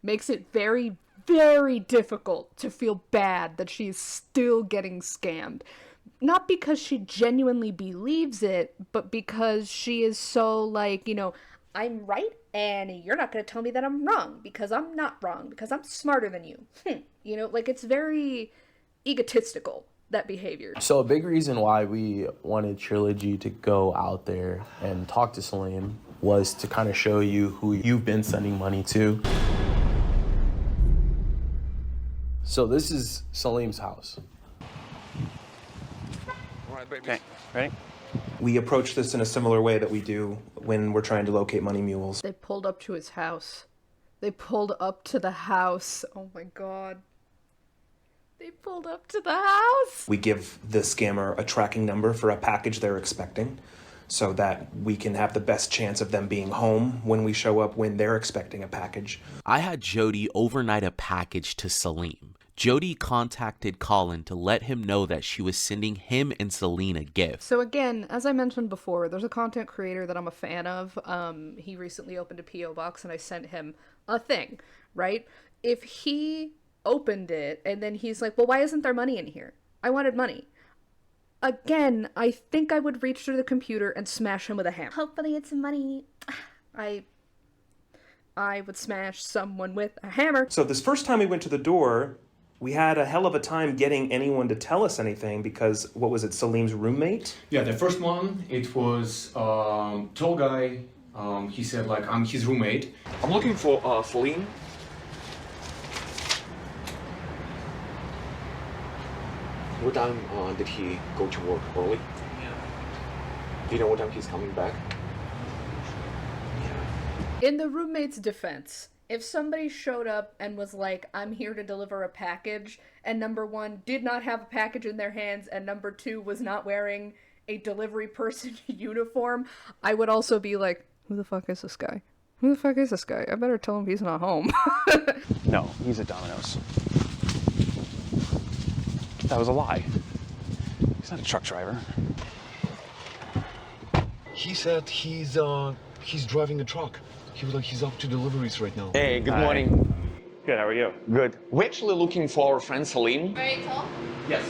[SPEAKER 1] makes it very, very difficult to feel bad that she's still getting scammed. Not because she genuinely believes it, but because she is so like, you know, I'm right, and you're not going to tell me that I'm wrong, because I'm not wrong, because I'm smarter than you. You know, like, it's very egotistical, that behavior.
[SPEAKER 19] So a big reason why we wanted Trilogy to go out there and talk to Salim was to kind of show you who you've been sending money to. So this is Salim's house.
[SPEAKER 15] Okay, ready?
[SPEAKER 20] We approach this in a similar way that we do when we're trying to locate money mules.
[SPEAKER 1] They pulled up to his house. They pulled up to the house. Oh my god. They pulled up to the house!
[SPEAKER 20] We give the scammer a tracking number for a package they're expecting so that we can have the best chance of them being home when we show up when they're expecting a package.
[SPEAKER 6] I had Jodi overnight a package to Salim. Jodi contacted Colin to let him know that she was sending him and Celine a gift.
[SPEAKER 1] So again, as I mentioned before, there's a content creator that I'm a fan of. He recently opened a P.O. box and I sent him a thing, right? If he opened it and then he's like, well, why isn't there money in here? I wanted money. Again, I think I would reach through the computer and smash him with a hammer. Hopefully it's money. I would smash someone with a hammer.
[SPEAKER 20] So this first time we went to the door, we had a hell of a time getting anyone to tell us anything because, what was it, Salim's roommate?
[SPEAKER 14] Yeah, the first one, it was tall guy. He said, like, I'm his roommate. I'm looking for Salim. What time did he go to work? Early? Yeah. Do you know what time he's coming back?
[SPEAKER 1] In the roommate's defense, if somebody showed up and was like, I'm here to deliver a package, and number one, did not have a package in their hands, and number two, was not wearing a delivery person uniform, I would also be like, who the fuck is this guy? Who the fuck is this guy? I better tell him he's not home.
[SPEAKER 15] No, he's at Domino's. That was a lie. He's not a truck driver.
[SPEAKER 21] He said he's driving a truck. He was like, he's up to deliveries right now.
[SPEAKER 14] Hey, good morning.
[SPEAKER 15] Good, how are you?
[SPEAKER 14] Good. We're actually looking for our friend Salim.
[SPEAKER 22] Very tall?
[SPEAKER 14] Yes.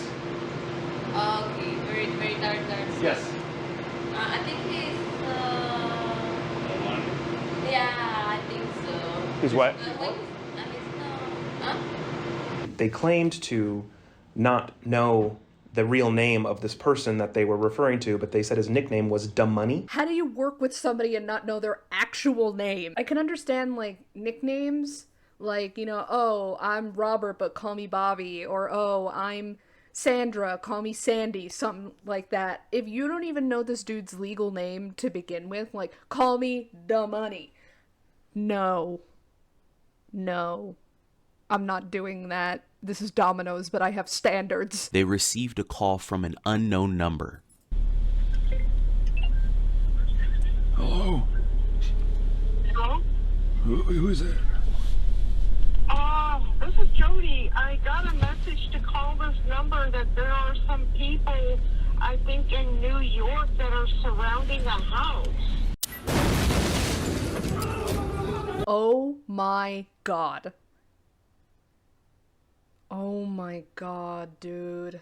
[SPEAKER 22] Okay, very dark.
[SPEAKER 14] Yes.
[SPEAKER 22] I think he's, yeah, I think so.
[SPEAKER 15] He's what?
[SPEAKER 20] They claimed to not know the real name of this person that they were referring to, but they said his nickname was Dumb Money.
[SPEAKER 1] How do you work with somebody and not know their actual name? I can understand, like, nicknames, like, you know, oh, I'm Robert, but call me Bobby, or oh, I'm Sandra, call me Sandy, something like that. If you don't even know this dude's legal name to begin with, like, call me Dumb Money. No, I'm not doing that. This is Domino's, but I have standards.
[SPEAKER 6] They received a call from an unknown number.
[SPEAKER 23] Hello?
[SPEAKER 5] Hello?
[SPEAKER 23] Who is it?
[SPEAKER 5] This is Jodi. I got a message to call this number that there are some people, I think in New York, that are surrounding a house.
[SPEAKER 1] Oh my god. Oh my god, dude.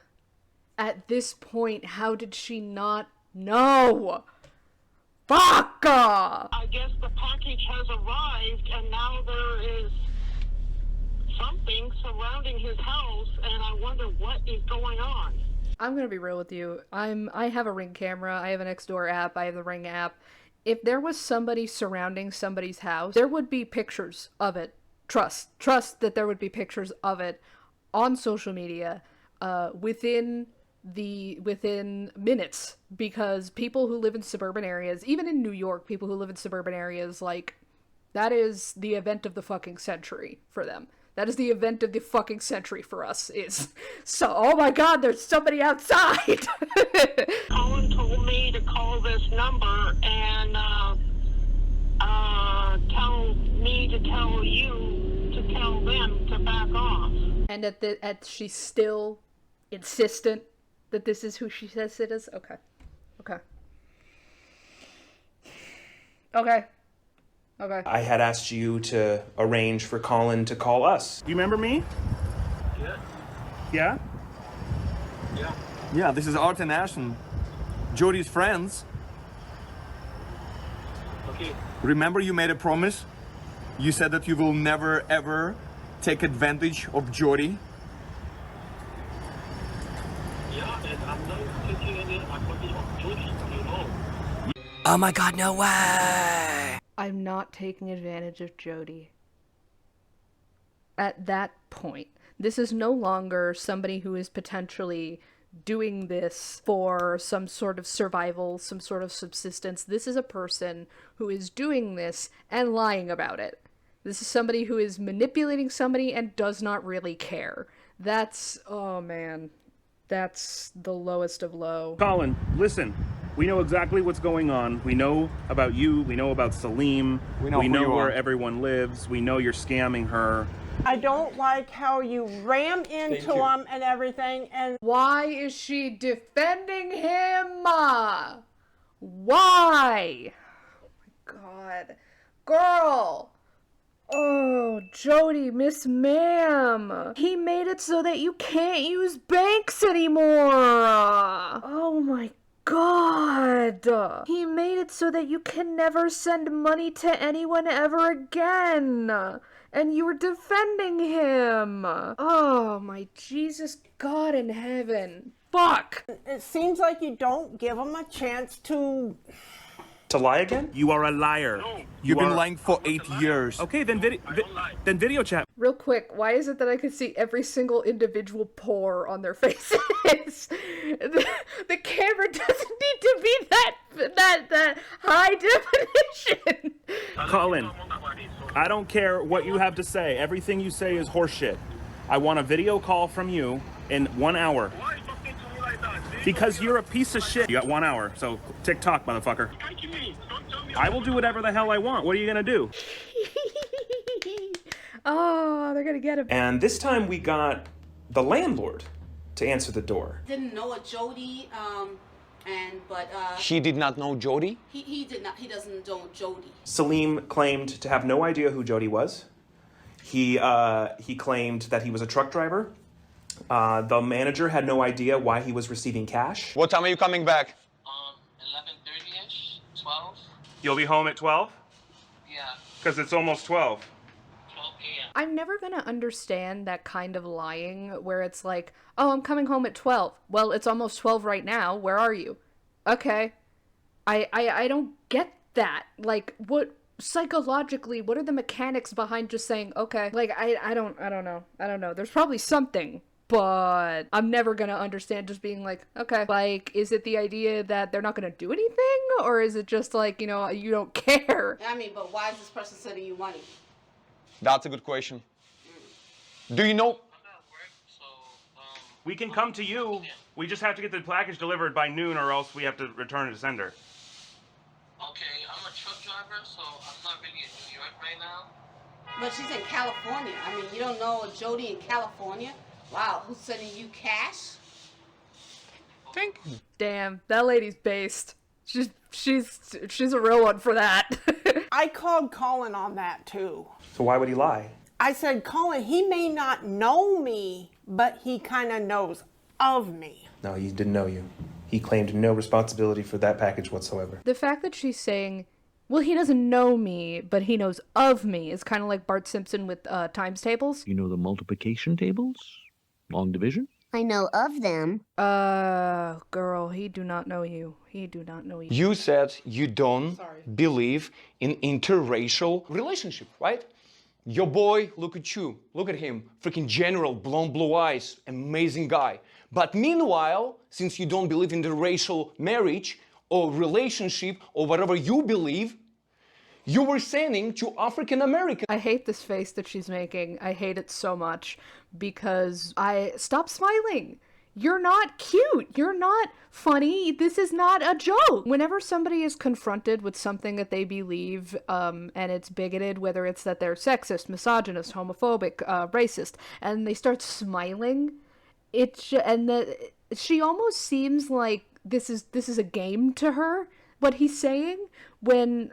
[SPEAKER 1] At this point, how did she not know? Fuck!
[SPEAKER 5] I guess the package has arrived and now there is something surrounding his house and I wonder what is going on.
[SPEAKER 1] I'm gonna be real with you. I have a Ring camera, I have an Nextdoor app, I have the Ring app. If there was somebody surrounding somebody's house, there would be pictures of it. Trust that there would be pictures of it on social media within minutes, because people who live in suburban areas, even in New York, people who live in suburban areas, like, that is the event of the fucking century for them. That is the event of the fucking century for us, is, so, oh my god, there's somebody outside!
[SPEAKER 5] Colin told me to call this number and tell me to tell you to tell them to back off.
[SPEAKER 1] And she's still insistent that this is who she says it is? Okay.
[SPEAKER 20] I had asked you to arrange for Colin to call us.
[SPEAKER 17] Do you remember me?
[SPEAKER 21] Yeah.
[SPEAKER 17] Yeah?
[SPEAKER 21] Yeah.
[SPEAKER 18] Yeah, this is Art and Ash and Jodi's friends.
[SPEAKER 2] Okay. Remember you made a promise? You said that you will never ever take advantage of Jodi?
[SPEAKER 21] Yeah, and I'm not taking any advantage of Jodi, you know.
[SPEAKER 7] Oh my god, no way!
[SPEAKER 1] I'm not taking advantage of Jodi. At that point, this is no longer somebody who is potentially doing this for some sort of survival, some sort of subsistence. This is a person who is doing this and lying about it. This is somebody who is manipulating somebody and does not really care. That's, oh man, that's the lowest of low.
[SPEAKER 17] Colin, listen. We know exactly what's going on. We know about you. We know about Salim. We know where everyone lives. We know you're scamming her.
[SPEAKER 3] I don't like how you ram into him and everything. And
[SPEAKER 1] why is she defending him? Why? Oh my god. Girl. Oh, Jodi, Miss Ma'am. He made it so that you can't use banks anymore. Oh my god. He made it so that you can never send money to anyone ever again. And you were defending him. Oh my Jesus God in heaven. Fuck.
[SPEAKER 3] It seems like you don't give him a chance to
[SPEAKER 9] lie again?
[SPEAKER 17] You are a liar. No.
[SPEAKER 2] You've been lying for 8 years.
[SPEAKER 17] Okay, then video chat.
[SPEAKER 1] Real quick, why is it that I could see every single individual pore on their faces? the camera doesn't need to be that high definition.
[SPEAKER 17] Colin, I don't care what you have to say. Everything you say is horseshit. I want a video call from you in 1 hour.
[SPEAKER 21] Why are you talking to me like that?
[SPEAKER 17] Because you're a piece of shit. You got 1 hour, so TikTok, motherfucker.
[SPEAKER 21] Thank you, me. Don't tell me.
[SPEAKER 17] I will do whatever the hell I want. What are you gonna do?
[SPEAKER 1] Oh, they're gonna get him.
[SPEAKER 20] And this time we got the landlord to answer the door.
[SPEAKER 8] Didn't know a Jodi, but
[SPEAKER 18] He did not know Jodi?
[SPEAKER 8] he did not. He doesn't know Jodi.
[SPEAKER 20] Salim claimed to have no idea who Jodi was. He claimed that he was a truck driver. The manager had no idea why he was receiving cash.
[SPEAKER 18] What time are you coming back?
[SPEAKER 8] 11:30ish, 12.
[SPEAKER 17] You'll be home at 12?
[SPEAKER 8] Yeah.
[SPEAKER 17] Because it's almost 12.
[SPEAKER 8] 12 a.m.
[SPEAKER 1] I'm never gonna understand that kind of lying where it's like, oh, I'm coming home at 12. Well, it's almost 12 right now. Where are you? Okay. I don't get that. Like, what psychologically, what are the mechanics behind just saying, okay? Like, I don't know. There's probably something, but I'm never gonna understand just being like, okay. Like, is it the idea that they're not gonna do anything? Or is it just like, you know, you don't care?
[SPEAKER 8] I mean, but why is this person sending you money?
[SPEAKER 18] That's a good question. Do you know?
[SPEAKER 17] We can come to you. We just have to get the package delivered by noon or else we have to return it to sender.
[SPEAKER 8] Okay, I'm a truck driver, so I'm not really in New York right now. But she's in California. I mean, you don't know a Jodi in California? Wow, who's sending you cash?
[SPEAKER 18] Thank you.
[SPEAKER 1] Damn, that lady's based. She's a real one for that.
[SPEAKER 3] I called Colin on that too.
[SPEAKER 20] So why would he lie?
[SPEAKER 3] I said, Colin, he may not know me, but he kind of knows of me.
[SPEAKER 20] No, he didn't know you. He claimed no responsibility for that package whatsoever.
[SPEAKER 1] The fact that she's saying, well, he doesn't know me, but he knows of me is kind of like Bart Simpson with times tables.
[SPEAKER 24] You know the multiplication tables? Long division?
[SPEAKER 11] I know of them.
[SPEAKER 1] Girl, he do not know you. He do not know you.
[SPEAKER 18] You said you don't believe in interracial relationship, right? Your boy, look at you. Look at him. Freaking general, blonde blue eyes, amazing guy. But meanwhile, since you don't believe in the racial marriage or relationship or whatever you believe, you were sending to African American.
[SPEAKER 1] I hate this face that she's making. I hate it so much because stop smiling. You're not cute. You're not funny. This is not a joke. Whenever somebody is confronted with something that they believe, and it's bigoted, whether it's that they're sexist, misogynist, homophobic, racist, and they start smiling, she almost seems like this is a game to her. What he's saying, when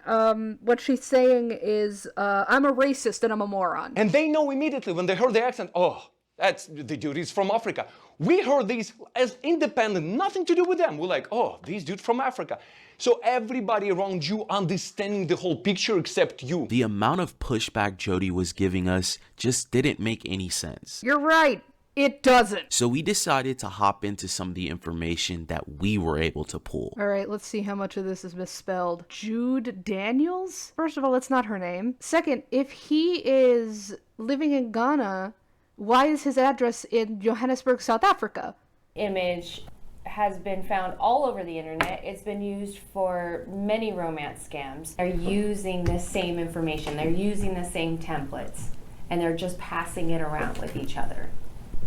[SPEAKER 1] what she's saying is, I'm a racist and I'm a moron.
[SPEAKER 18] And they know immediately when they heard the accent, oh, that's the dude is from Africa. We heard these as independent, nothing to do with them. We're like, oh, these dudes from Africa. So everybody around you understanding the whole picture except you.
[SPEAKER 6] The amount of pushback Jodi was giving us just didn't make any sense.
[SPEAKER 1] You're right. It doesn't.
[SPEAKER 6] So we decided to hop into some of the information that we were able to pull.
[SPEAKER 1] All right, let's see how much of this is misspelled. Jude Daniels? First of all, that's not her name. Second, if he is living in Ghana, why is his address in Johannesburg, South Africa?
[SPEAKER 10] Image has been found all over the internet. It's been used for many romance scams. They're using the same information. They're using the same templates, and they're just passing it around with each other.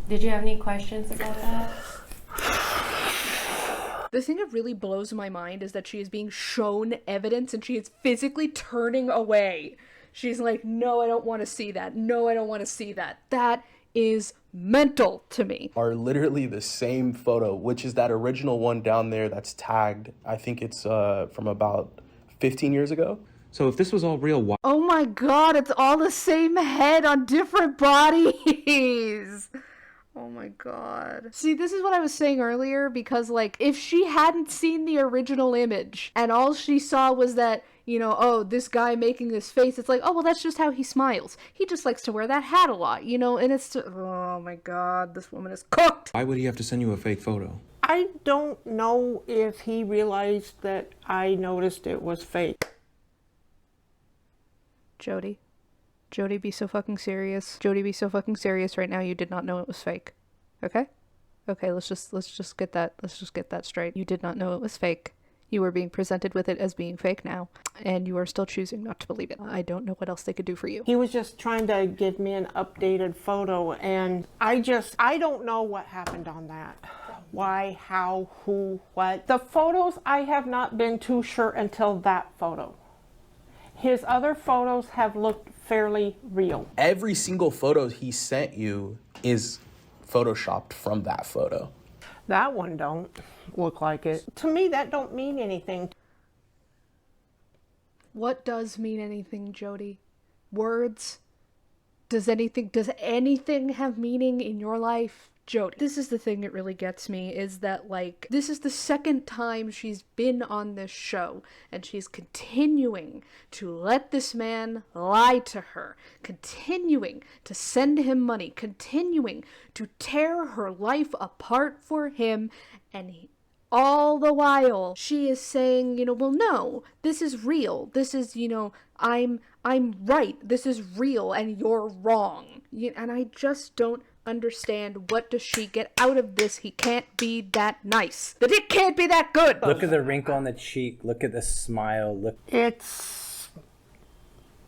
[SPEAKER 10] Did you have any questions about that?
[SPEAKER 1] The thing that really blows my mind is that she is being shown evidence and she is physically turning away. She's like, no, I don't want to see that. No, I don't want to see that. That is mental to me.
[SPEAKER 24] Are literally the same photo, which is that original one down there that's tagged. I think it's from about 15 years ago.
[SPEAKER 15] So if this was all real, why?
[SPEAKER 1] Oh my god, it's all the same head on different bodies. Oh my god. See, this is what I was saying earlier, because like, if she hadn't seen the original image and all she saw was that, you know, oh, this guy making this face, it's like, oh, well, that's just how he smiles. He just likes to wear that hat a lot, you know, and it's, oh my god, this woman is cooked.
[SPEAKER 15] Why would he have to send you a fake photo?
[SPEAKER 3] I don't know if he realized that I noticed it was fake.
[SPEAKER 1] Jodi, be so fucking serious. Jodi, be so fucking serious right now. You did not know it was fake. Okay? Okay, let's just get that straight. You did not know it was fake. You were being presented with it as being fake now, and you are still choosing not to believe it. I don't know what else they could do for you.
[SPEAKER 3] He was just trying to give me an updated photo, and I don't know what happened on that. Why, how, who, what. The photos, I have not been too sure until that photo. His other photos have looked fairly real.
[SPEAKER 24] Every single photo he sent you is photoshopped from that photo.
[SPEAKER 3] That one don't look like it. To me, that don't mean anything.
[SPEAKER 1] What does mean anything, Jodi? Words? Does anything have meaning in your life? Jodi. This is the thing that really gets me, is that, like, this is the second time she's been on this show, and she's continuing to let this man lie to her, continuing to send him money, continuing to tear her life apart for him, and all the while she is saying, you know, well, no, this is real. This is, you know, I'm right. This is real, and you're wrong. And I just don't understand, what does she get out of this? He can't be that nice. The dick can't be that good.
[SPEAKER 9] Look at the wrinkle on the cheek. Look at the smile. Look.
[SPEAKER 3] It's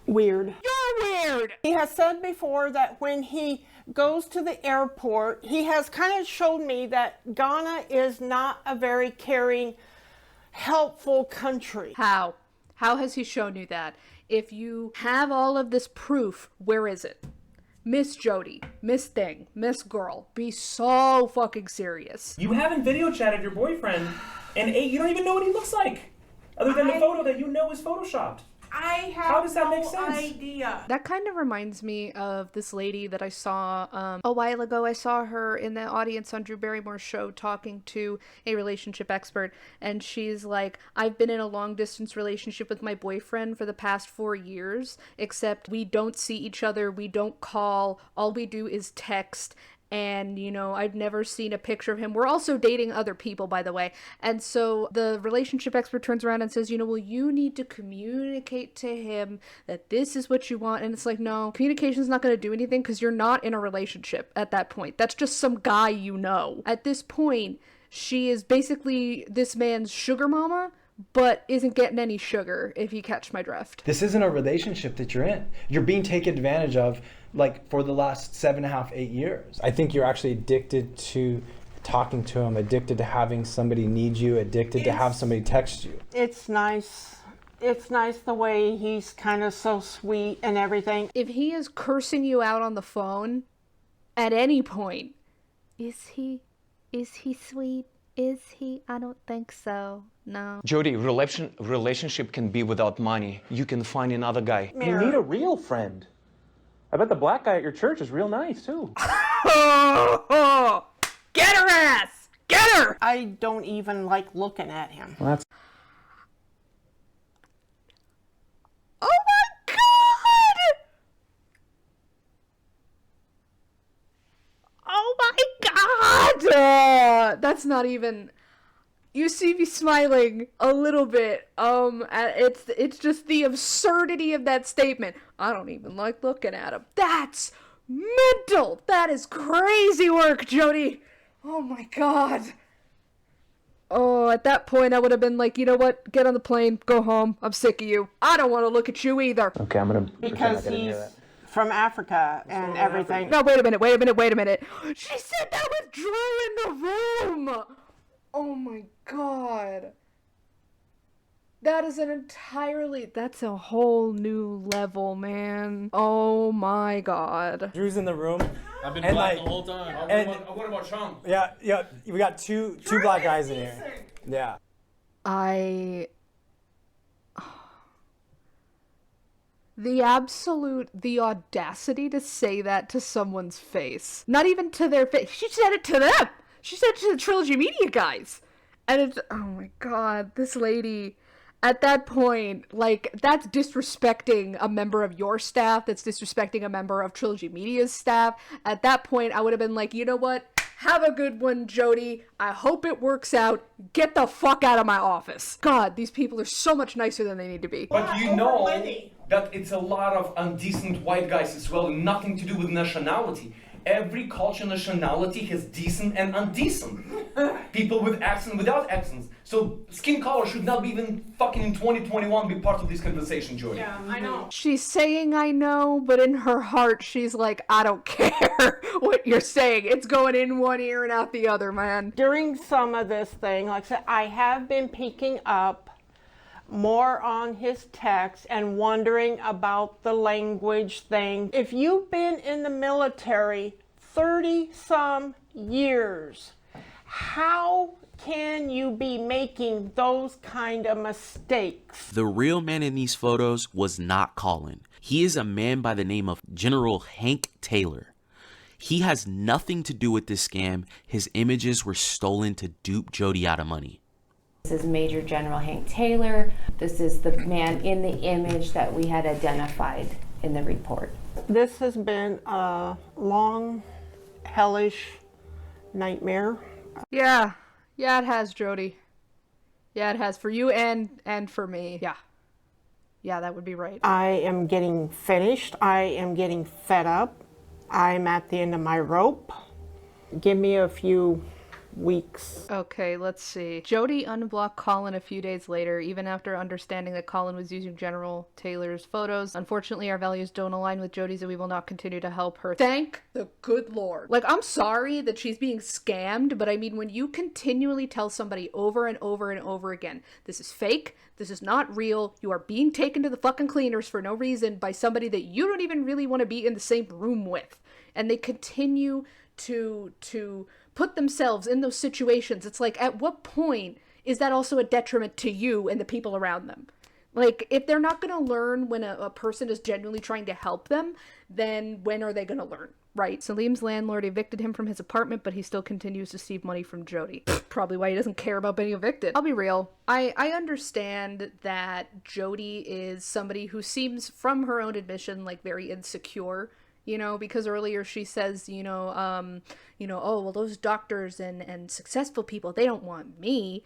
[SPEAKER 3] weird.
[SPEAKER 1] You're weird.
[SPEAKER 3] He has said before that when he goes to the airport, he has kind of showed me that Ghana is not a very caring, helpful country.
[SPEAKER 1] How has he shown you that? If you have all of this proof, where is it? Miss Jodi, Miss Thing, Miss Girl, be so fucking serious.
[SPEAKER 20] You haven't video chatted your boyfriend, and you don't even know what he looks like, other than the photo that you know is photoshopped.
[SPEAKER 3] I have
[SPEAKER 20] How does that make
[SPEAKER 3] no
[SPEAKER 20] sense?
[SPEAKER 3] idea.
[SPEAKER 1] That kind of reminds me of this lady that I saw a while ago. I saw her in the audience on Drew Barrymore's show talking to a relationship expert, and she's like, I've been in a long distance relationship with my boyfriend for the past 4 years, except we don't see each other, we don't call, all we do is text. And, you know, I've never seen a picture of him. We're also dating other people, by the way. And so the relationship expert turns around and says, you know, well, you need to communicate to him that this is what you want. And it's like, no, communication's not going to do anything because you're not in a relationship at that point. That's just some guy you know. At this point, she is basically this man's sugar mama, but isn't getting any sugar, if you catch my drift.
[SPEAKER 9] This isn't a relationship that you're in. You're being taken advantage of, like, for the last 7.5, 8 years. I think you're actually addicted to talking to him, addicted to having somebody need you, addicted to have somebody text you.
[SPEAKER 3] It's nice. It's nice the way he's kind of so sweet and everything.
[SPEAKER 1] If he is cursing you out on the phone at any point, is he sweet? Is he? I don't think so. No.
[SPEAKER 18] Jodi, relationship can be without money. You can find another guy.
[SPEAKER 20] You need a real friend. I bet the black guy at your church is real nice, too.
[SPEAKER 1] Get her ass! Get her!
[SPEAKER 3] I don't even like looking at him.
[SPEAKER 15] Well, that's
[SPEAKER 1] Oh my god! Oh my god! That's not even... You see me smiling a little bit. It's just the absurdity of that statement. I don't even like looking at him. That's mental! That is crazy work, Jodi! Oh my god. Oh, at that point I would have been like, you know what? Get on the plane, go home. I'm sick of you. I don't want to look at you either.
[SPEAKER 15] okay. I'm gonna
[SPEAKER 3] Because he's from Africa and everything.
[SPEAKER 1] No, wait a minute. She said that with Drew in the room! Oh my god. That is that's a whole new level, man. Oh my god.
[SPEAKER 9] Drew's in the room.
[SPEAKER 4] I've been
[SPEAKER 9] and
[SPEAKER 4] black
[SPEAKER 9] like,
[SPEAKER 4] the whole time.
[SPEAKER 9] And
[SPEAKER 4] What about Sean?
[SPEAKER 9] yeah, we got two black guys in here. Yeah.
[SPEAKER 1] The audacity to say that to someone's face. Not even to their face. She said it to them. She said it to the Trilogy Media guys. And it's, oh my god, this lady, at that point, like, that's disrespecting a member of your staff, that's disrespecting a member of Trilogy Media's staff. At that point, I would have been like, you know what? Have a good one, Jodi. I hope it works out. Get the fuck out of my office. God, these people are so much nicer than they need to be.
[SPEAKER 18] But you know that it's a lot of undecent white guys as well, and nothing to do with nationality. Every culture nationality has decent and undecent. People with accent, without accents. So skin color should not be even fucking in 2021 be part of this conversation, Jodi.
[SPEAKER 1] Yeah, I know. She's saying I know, but in her heart, she's like, I don't care what you're saying. It's going in one ear and out the other, man.
[SPEAKER 3] During some of this thing, like I said, I have been picking up more on his text and wondering about the language thing. If you've been in the military 30 some years, how can you be making those kind of mistakes?
[SPEAKER 6] The real man in these photos was not Colin. He is a man by the name of General Hank Taylor. He has nothing to do with this scam. His images were stolen to dupe Jodi out of money.
[SPEAKER 10] This is Major General Hank Taylor. This is the man in the image that we had identified in the report.
[SPEAKER 3] This has been a long, hellish nightmare.
[SPEAKER 1] Yeah, it has, Jodi. Yeah, it has for you and for me. Yeah, that would be right.
[SPEAKER 3] I am getting finished. I am getting fed up. I'm at the end of my rope. Give me a few weeks.
[SPEAKER 1] Okay, let's see. Jodi unblocked Colin a few days later, even after understanding that Colin was using General Taylor's photos. Unfortunately, our values don't align with Jodi's and we will not continue to help her. Thank the good Lord. Like, I'm sorry that she's being scammed, but I mean, when you continually tell somebody over and over and over again, this is fake, this is not real, you are being taken to the fucking cleaners for no reason by somebody that you don't even really want to be in the same room with, and they continue to put themselves in those situations, it's like, at what point is that also a detriment to you and the people around them? Like, if they're not going to learn when a person is genuinely trying to help them, then when are they going to learn, right? Salim's landlord evicted him from his apartment, but he still continues to receive money from Jodi. Probably why he doesn't care about being evicted. I'll be real. I understand that Jodi is somebody who seems, from her own admission, like very insecure. You know, because earlier she says, oh, well, those doctors and successful people, they don't want me,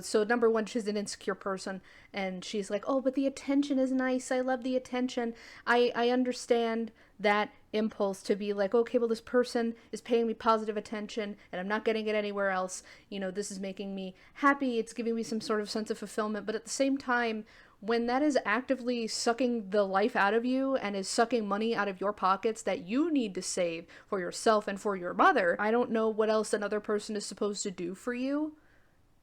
[SPEAKER 1] so number one, she's an insecure person, and she's like, oh, but the attention is nice, I love the attention. I understand that impulse to be like, okay, well, this person is paying me positive attention, and I'm not getting it anywhere else, this is making me happy, it's giving me some sort of sense of fulfillment, but at the same time, when that is actively sucking the life out of you and is sucking money out of your pockets that you need to save for yourself and for your mother, I don't know what else another person is supposed to do for you.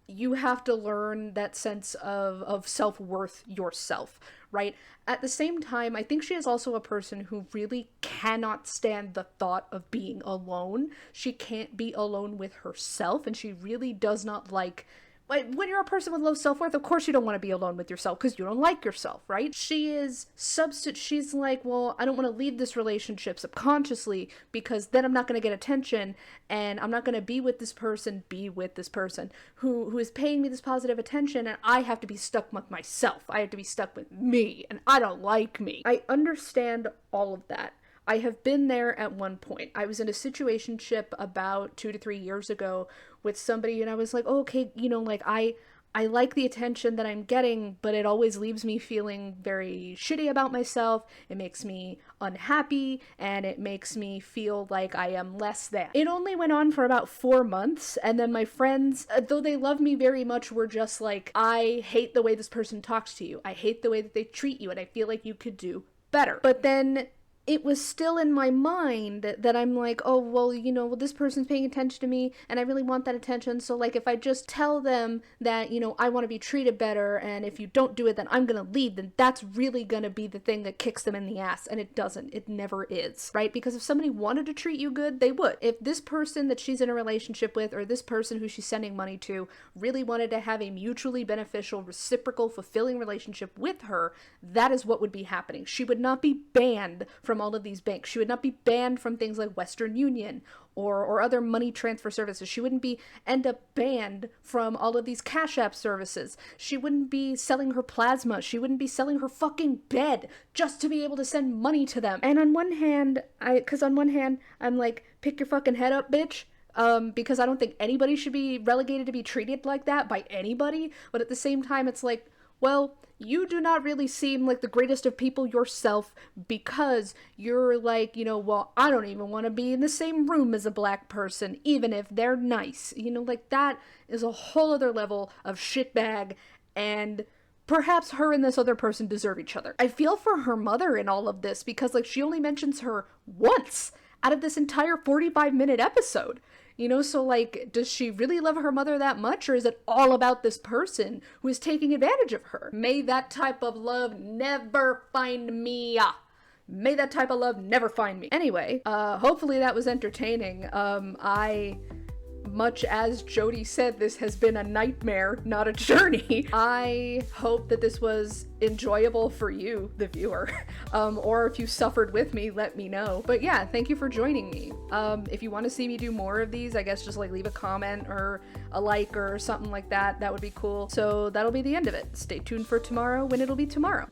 [SPEAKER 1] You have to learn that sense of self-worth yourself, right? At the same time, I think she is also a person who really cannot stand the thought of being alone. She can't be alone with herself, and she really does not like when you're a person with low self-worth, of course you don't want to be alone with yourself because you don't like yourself, right? She's like, well, I don't want to leave this relationship subconsciously because then I'm not going to get attention, and I'm not going to be with this person who is paying me this positive attention, and I have to be stuck with myself. I have to be stuck with me, and I don't like me. I understand all of that. I have been there at one point. I was in a situationship about 2 to 3 years ago with somebody, and I was like, oh, okay, like I like the attention that I'm getting, but it always leaves me feeling very shitty about myself. It makes me unhappy, and it makes me feel like I am less than. It only went on for about 4 months, and then my friends, though they love me very much, were just like, I hate the way this person talks to you. I hate the way that they treat you, and I feel like you could do better. But then it was still in my mind that I'm like, oh, well, this person's paying attention to me and I really want that attention. So like, if I just tell them that, I want to be treated better, and if you don't do it, then I'm going to leave, then that's really going to be the thing that kicks them in the ass. And it doesn't. It never is, right? Because if somebody wanted to treat you good, they would. If this person that she's in a relationship with, or this person who she's sending money to, really wanted to have a mutually beneficial, reciprocal, fulfilling relationship with her, that is what would be happening. She would not be banned from all of these banks. She would not be banned from things like Western Union or other money transfer services. She wouldn't end up banned from all of these Cash App services. She wouldn't be selling her plasma. She wouldn't be selling her fucking bed just to be able to send money to them. And on one hand, I'm like, pick your fucking head up, bitch. Because I don't think anybody should be relegated to be treated like that by anybody. But at the same time, it's like, well, you do not really seem like the greatest of people yourself, because you're like, well, I don't even want to be in the same room as a black person, even if they're nice. Like, that is a whole other level of shitbag, and perhaps her and this other person deserve each other. I feel for her mother in all of this, because like, she only mentions her once out of this entire 45-minute episode. So like, does she really love her mother that much, or is it all about this person who is taking advantage of her? May that type of love never find me. May that type of love never find me. Anyway, hopefully that was entertaining. Much as Jodi said, this has been a nightmare, not a journey. I hope that this was enjoyable for you, the viewer. Or if you suffered with me, let me know. But yeah, thank you for joining me. If you want to see me do more of these, I guess just like leave a comment or a like or something like that. That would be cool. So that'll be the end of it. Stay tuned for tomorrow when it'll be tomorrow.